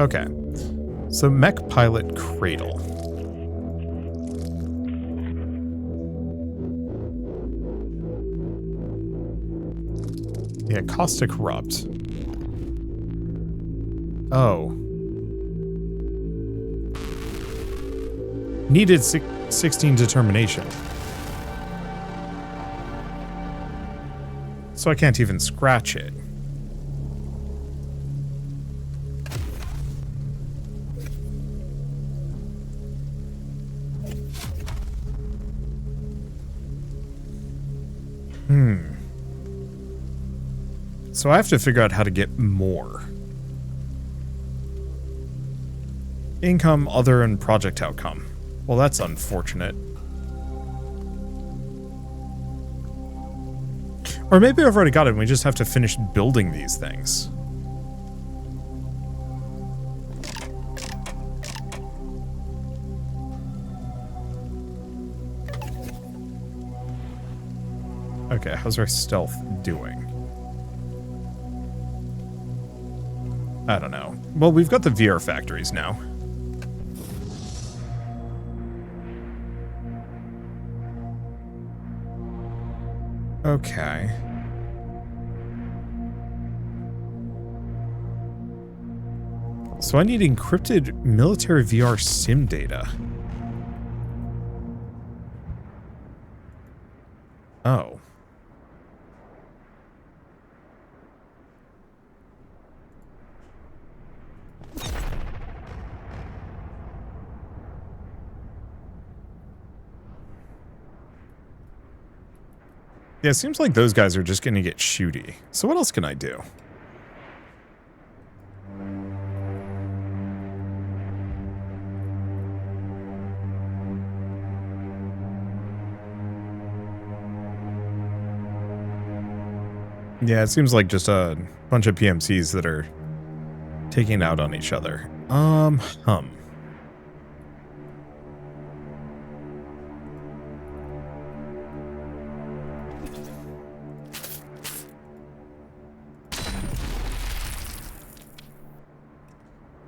Okay, so Mech Pilot Cradle. Yeah, Caustic Corrupt. Oh. Needed 16 determination. So I can't even scratch it. So I have to figure out how to get more. Income, other, and project outcome. Well, that's unfortunate. Or maybe I've already got it and we just have to finish building these things. Okay, how's our stealth doing? I don't know. Well, we've got the VR factories now. Okay. So I need encrypted military VR sim data. Oh. Yeah, it seems like those guys are just going to get shooty. So what else can I do? Yeah, it seems like just a bunch of PMCs that are taking out on each other.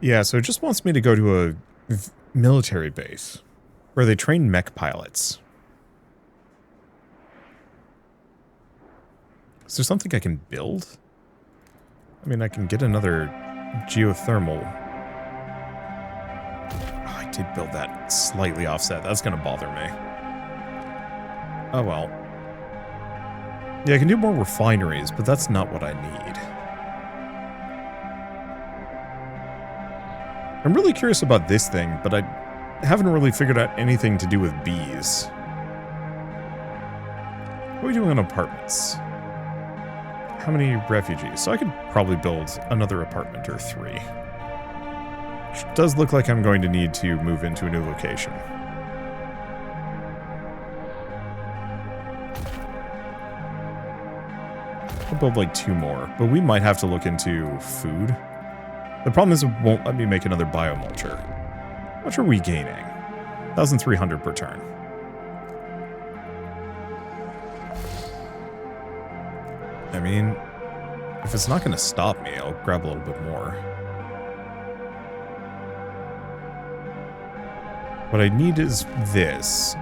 Yeah, so it just wants me to go to a military base where they train mech pilots. Is there something I can build? I mean, I can get another geothermal. Oh, I did build that slightly offset. That's going to bother me. Oh, well. Yeah, I can do more refineries, but that's not what I need. I'm really curious about this thing, but I haven't really figured out anything to do with bees. What are we doing on apartments? How many refugees? So I could probably build another apartment or 3. Which does look like I'm going to need to move into a new location. I'll build like 2 more, but we might have to look into food. The problem is it won't let me make another biomulcher. How much are we gaining? 1,300 per turn. I mean, if it's not going to stop me, I'll grab a little bit more. What I need is this.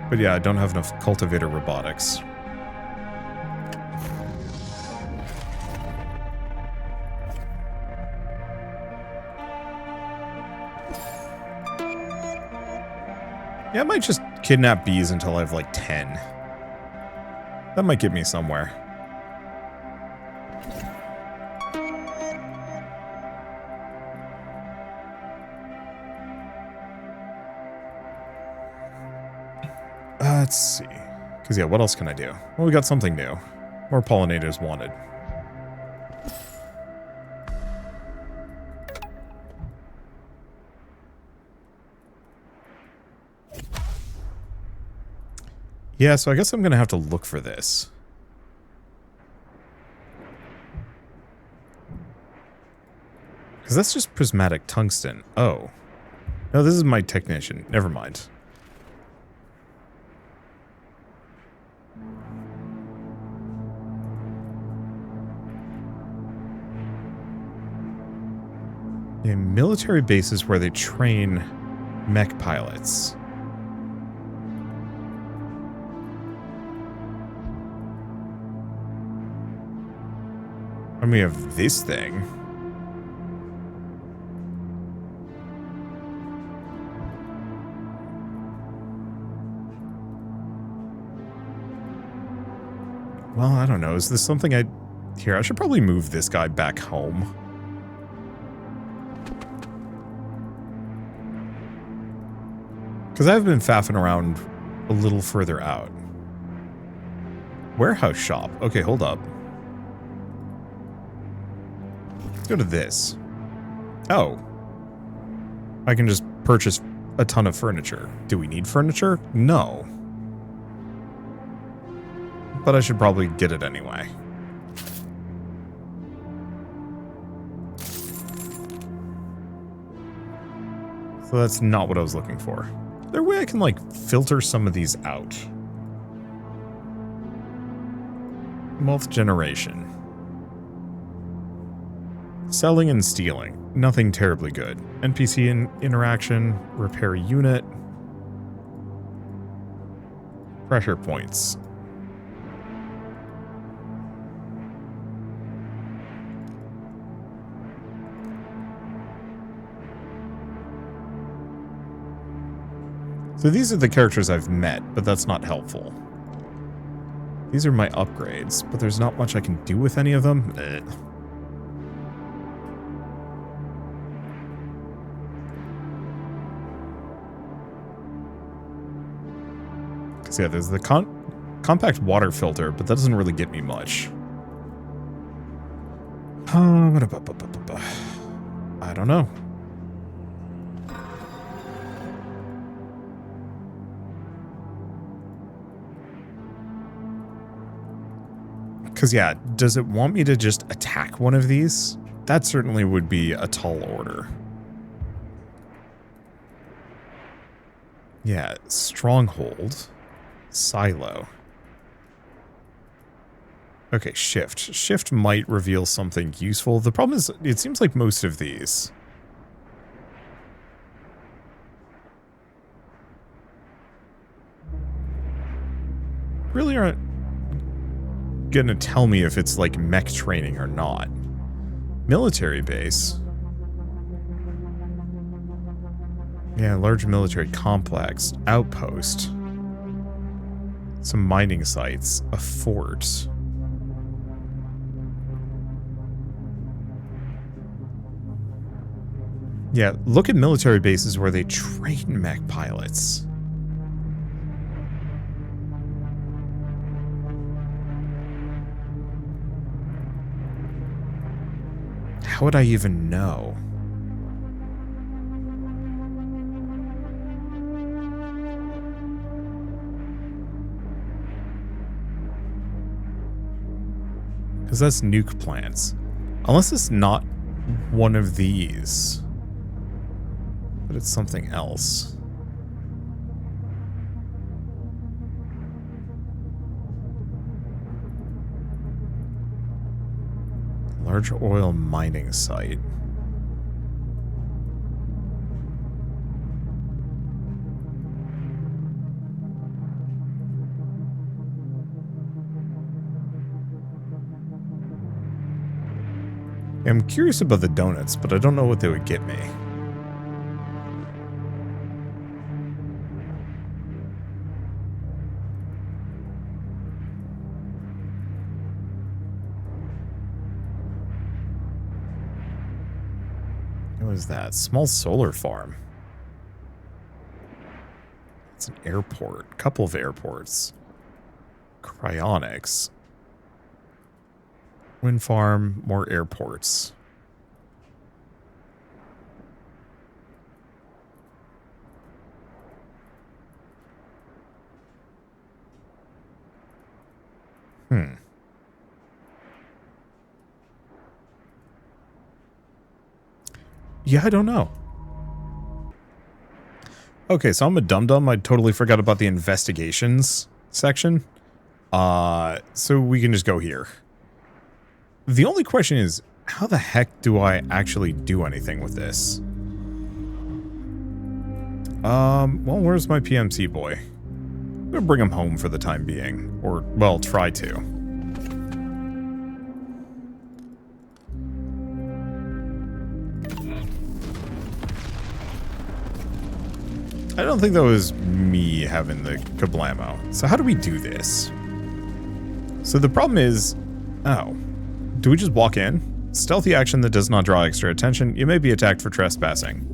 But yeah, I don't have enough cultivator robotics. Yeah, I might just kidnap bees until I have like 10. That might get me somewhere. Let's see. Because yeah, what else can I do? Well, we got something new. More pollinators wanted. Yeah, so I guess I'm going to have to look for this. Because that's just prismatic tungsten. Oh. No, this is my technician. Never mind. Yeah, military bases where they train mech pilots. And we have this thing. Well, I don't know. Is this something I... Here, I should probably move this guy back home. Because I've been faffing around a little further out. Warehouse shop. Okay, hold up. Let's go to this. Oh. I can just purchase a ton of furniture. Do we need furniture? No. But I should probably get it anyway. So that's not what I was looking for. Is there a way I can, like, filter some of these out? Wealth generation. Selling and stealing. Nothing terribly good. NPC interaction. Repair unit. Pressure points. So these are the characters I've met, but that's not helpful. These are my upgrades, but there's not much I can do with any of them. Because yeah, there's the compact water filter, but that doesn't really get me much. I don't know. Because, yeah, does it want me to just attack one of these? That certainly would be a tall order. Yeah, stronghold. Silo. Okay, shift. Shift might reveal something useful. The problem is, it seems like most of these really aren't gonna tell me if it's like mech training or not. Military base. Yeah, large military complex. Outpost. Some mining sites. A fort. Yeah, look at military bases where they train mech pilots. How would I even know? Because that's nuke plants. Unless it's not one of these. But it's something else. Large oil mining site. I'm curious about the donuts, but I don't know what they would get me. What is that? Small solar farm. It's an airport. Couple of airports. Cryonics. Wind farm. More airports. Yeah, I don't know. Okay, so I'm a dum-dum. I totally forgot about the investigations section. So we can just go here. The only question is, how the heck do I actually do anything with this? Well, where's my PMC boy? I'm gonna bring him home for the time being. Or, well, try to. I don't think that was me having the kablamo. So how do we do this? So the problem is... Oh. Do we just walk in? Stealthy action that does not draw extra attention. You may be attacked for trespassing.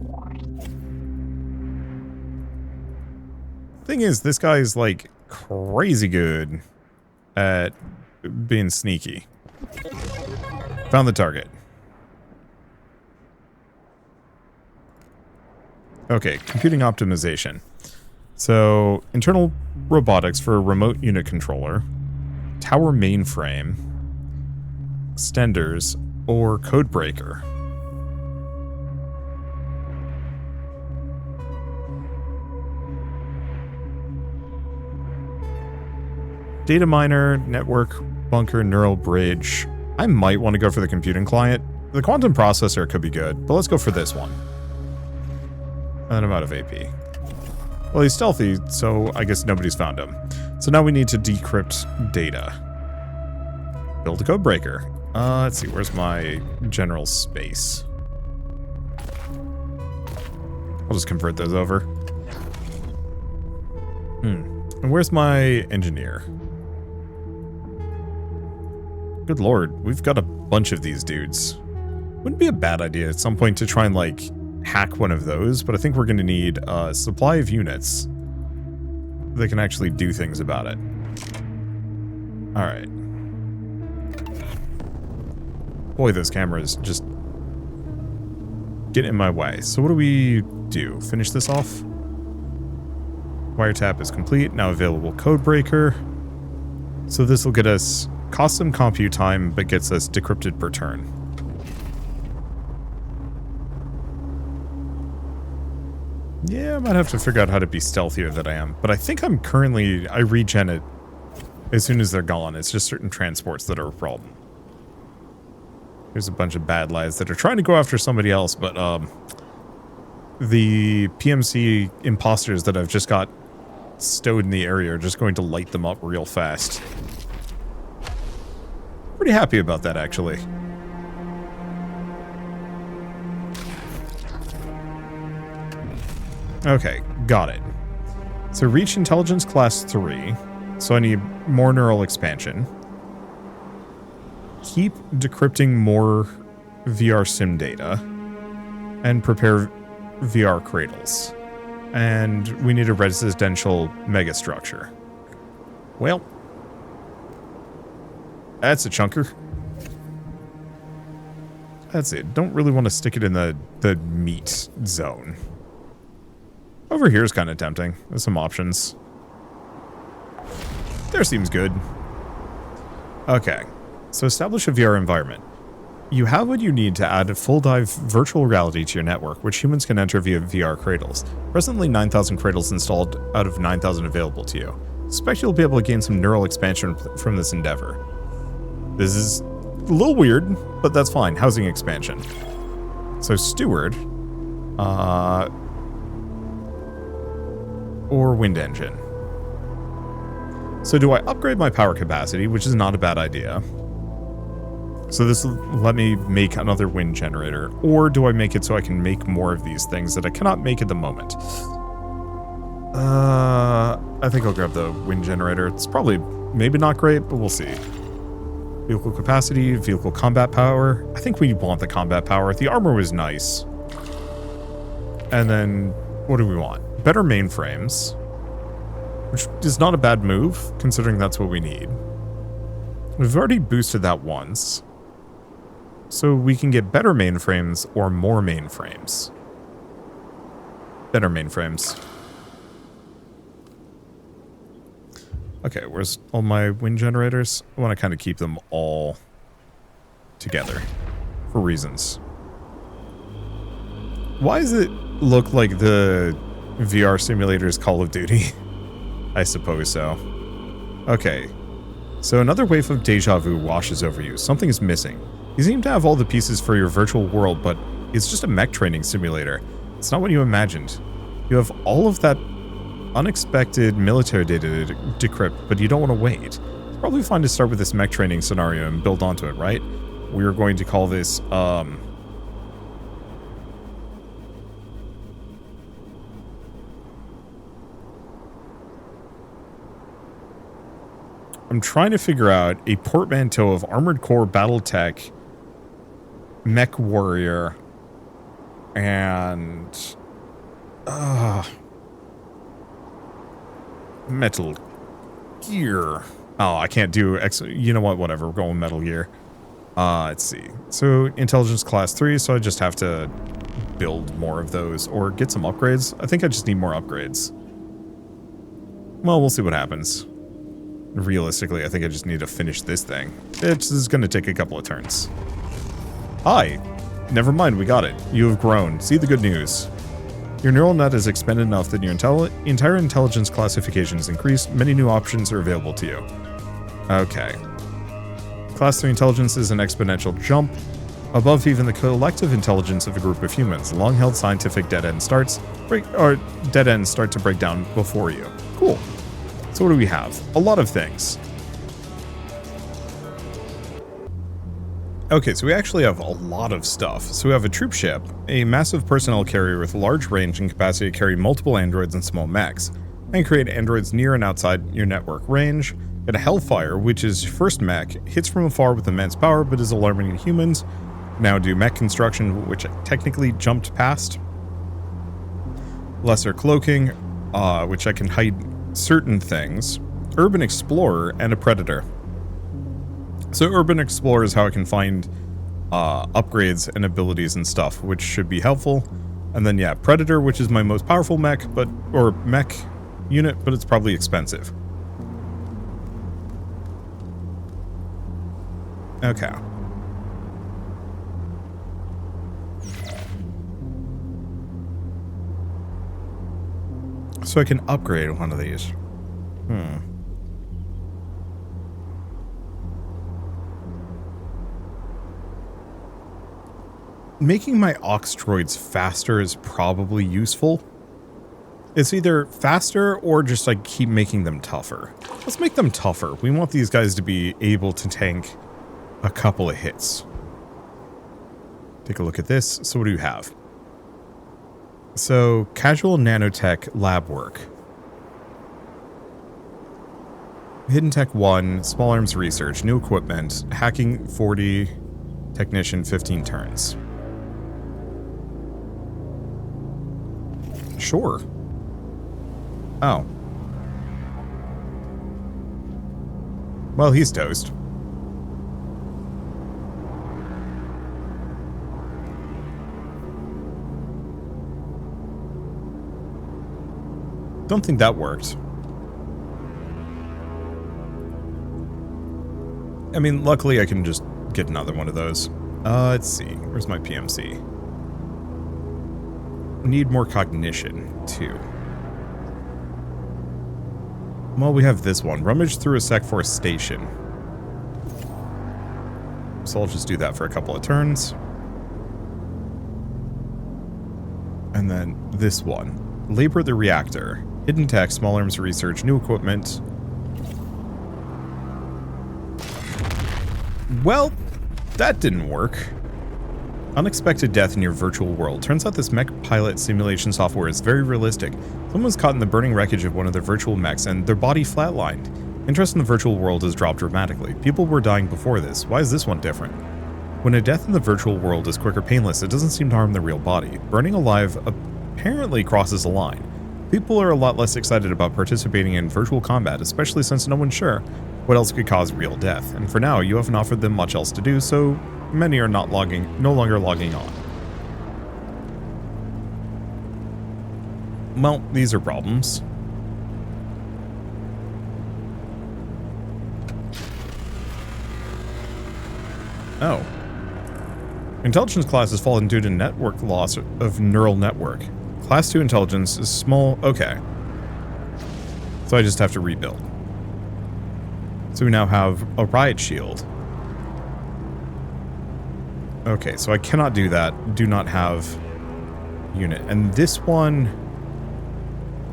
Thing is, this guy is like crazy good at being sneaky. Found the target. Okay, computing optimization. So, internal robotics for a remote unit controller, tower mainframe, extenders, or code breaker. Data miner, network, bunker, neural bridge. I might want to go for the computing client. The quantum processor could be good, but let's go for this one. And I'm out of AP. Well, he's stealthy, so I guess nobody's found him. So now we need to decrypt data. Build a code breaker. Let's see, where's my general space? I'll just convert those over. And where's my engineer? Good lord, we've got a bunch of these dudes. Wouldn't be a bad idea at some point to try and, like, hack one of those, but I think we're going to need a supply of units that can actually do things about it. Alright. Boy, those cameras just get in my way. So what do we do? Finish this off? Wiretap is complete. Now available code breaker. So this will get us, cost some compute time, but gets us decrypted per turn. Yeah, I might have to figure out how to be stealthier than I am. But I think I regen it as soon as they're gone. It's just certain transports that are a problem. There's a bunch of bad lads that are trying to go after somebody else, but the PMC imposters that I've just got stowed in the area are just going to light them up real fast. Pretty happy about that, actually. Okay, got it. So reach intelligence class 3. So I need more neural expansion. Keep decrypting more VR sim data. And prepare VR cradles. And we need a residential megastructure. Well, that's a chunker. That's it. Don't really want to stick it in the meat zone. Over here is kind of tempting. There's some options. There seems good. Okay. So establish a VR environment. You have what you need to add a full dive virtual reality to your network, which humans can enter via VR cradles. Presently 9,000 cradles installed out of 9,000 available to you. Suspect you'll be able to gain some neural expansion from this endeavor. This is a little weird, but that's fine. Housing expansion. So steward. Or wind engine. So do I upgrade my power capacity, which is not a bad idea. So this will let me make another wind generator. Or do I make it so I can make more of these things that I cannot make at the moment? I think I'll grab the wind generator. It's probably maybe not great, but we'll see. Vehicle capacity, vehicle combat power. I think we want the combat power. The armor was nice. And then what do we want? Better mainframes, which is not a bad move, considering that's what we need. We've already boosted that once, so we can get better mainframes or more mainframes. Better mainframes. Okay, where's all my wind generators? I want to kind of keep them all together for reasons. Why does it look like the VR simulator's Call of Duty? I suppose so. Okay. So another wave of deja vu washes over you. Something is missing. You seem to have all the pieces for your virtual world, but it's just a mech training simulator. It's not what you imagined. You have all of that unexpected military data to decrypt, but you don't want to wait. It's probably fine to start with this mech training scenario and build onto it, right? We're going to call this, I'm trying to figure out a portmanteau of Armored Core, Battletech, Mech Warrior, and Metal Gear. Oh, I can't do you know what? Whatever. We're going Metal Gear. Let's see. So Intelligence Class 3. So I just have to build more of those or get some upgrades. I think I just need more upgrades. Well, we'll see what happens. Realistically, I think I just need to finish this thing. This is going to take a couple of turns. Hi. Never mind, we got it. You have grown. See the good news. Your neural net is expanded enough that your entire intelligence classification is increased. Many new options are available to you. Okay. Class 3 intelligence is an exponential jump above even the collective intelligence of a group of humans. Long-held scientific dead ends start to break down before you. Cool. So what do we have? A lot of things. Okay, so we actually have a lot of stuff. So we have a troop ship, a massive personnel carrier with large range and capacity to carry multiple androids and small mechs, and create androids near and outside your network range. Get a Hellfire, which is first mech, hits from afar with immense power but is alarming to humans. Now do mech construction, which I technically jumped past. Lesser cloaking, which I can hide certain things. Urban Explorer, and a Predator. So Urban Explorer is how I can find upgrades and abilities and stuff, which should be helpful. And then yeah, Predator, which is my most powerful mech, or mech unit, but it's probably expensive. Okay. So I can upgrade one of these. Making my ox droids faster is probably useful. It's either faster or just like keep making them tougher. Let's make them tougher. We want these guys to be able to tank a couple of hits. Take a look at this. So what do you have? So casual nanotech lab work. Hidden Tech 1, small arms research, new equipment, hacking 40, technician 15 turns. Sure. Oh. Well, he's toast. Don't think that worked. I mean, luckily I can just get another one of those. Let's see. Where's my PMC? Need more cognition, too. Well, we have this one. Rummage through a Sec Force station. So I'll just do that for a couple of turns. And then this one. Labor the reactor. Hidden tech, small arms research, new equipment. Well, that didn't work. Unexpected death in your virtual world. Turns out this mech pilot simulation software is very realistic. Someone was caught in the burning wreckage of one of their virtual mechs and their body flatlined. Interest in the virtual world has dropped dramatically. People were dying before this. Why is this one different? When a death in the virtual world is quick or painless, it doesn't seem to harm the real body. Burning alive apparently crosses a line. People are a lot less excited about participating in virtual combat, especially since no one's sure what else could cause real death. And for now, you haven't offered them much else to do, so many are no longer logging on. Well, these are problems. Oh. Intelligence class has fallen due to network loss of neural network. Class 2 intelligence is small. Okay. So I just have to rebuild. So we now have a riot shield. Okay, so I cannot do that. Do not have unit. And this one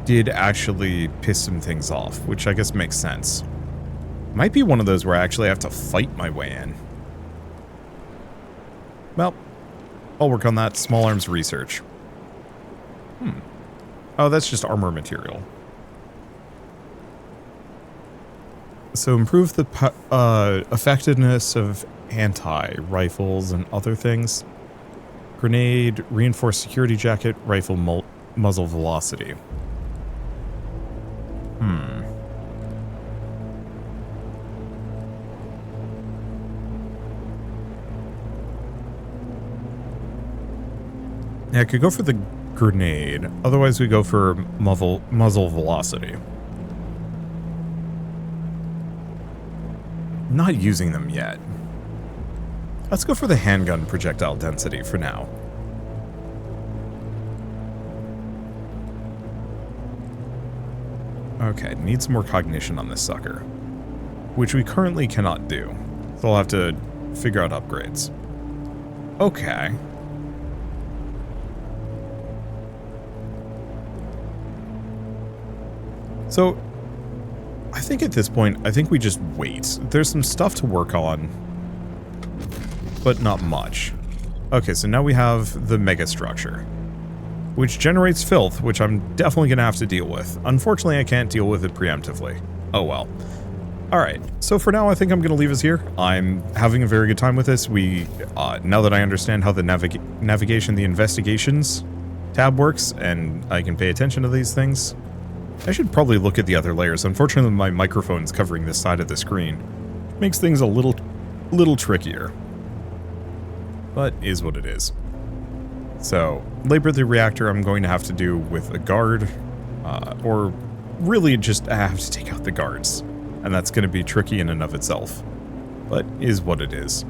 did actually piss some things off, which I guess makes sense. Might be one of those where I actually have to fight my way in. Well, I'll work on that. Small arms research. Oh, that's just armor material. So improve the effectiveness of anti-rifles and other things. Grenade, reinforced security jacket, rifle muzzle velocity. Yeah, I could go for the grenade. Otherwise, we go for muzzle velocity. Not using them yet. Let's go for the handgun projectile density for now. Okay, need some more cognition on this sucker, which we currently cannot do. So I'll have to figure out upgrades. Okay. So, I think at this point, I think we just wait. There's some stuff to work on, but not much. Okay, so now we have the mega structure. which generates filth, which I'm definitely going to have to deal with. Unfortunately, I can't deal with it preemptively. Oh well. Alright, so for now I think I'm going to leave us here. I'm having a very good time with this. Now that I understand how the navigation, the investigations tab works, and I can pay attention to these things, I should probably look at the other layers. Unfortunately, my microphone's covering this side of the screen. Makes things a little trickier. But is what it is. So, labor the reactor I'm going to have to do with a guard, or really just have to take out the guards. And that's going to be tricky in and of itself. But is what it is.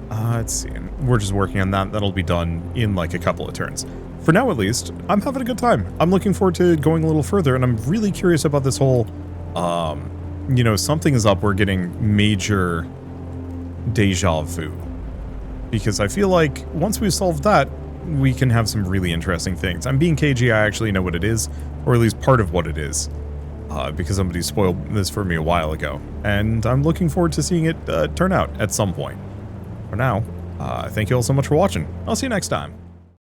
Let's see. We're just working on that. That'll be done in like a couple of turns. For now, at least, I'm having a good time. I'm looking forward to going a little further, and I'm really curious about this whole, you know, something is up. We're getting major deja vu. Because I feel like once we've solved that, we can have some really interesting things. I'm being cagey. I actually know what it is, or at least part of what it is. Because somebody spoiled this for me a while ago, and I'm looking forward to seeing it turn out at some point. For now, thank you all so much for watching. I'll see you next time.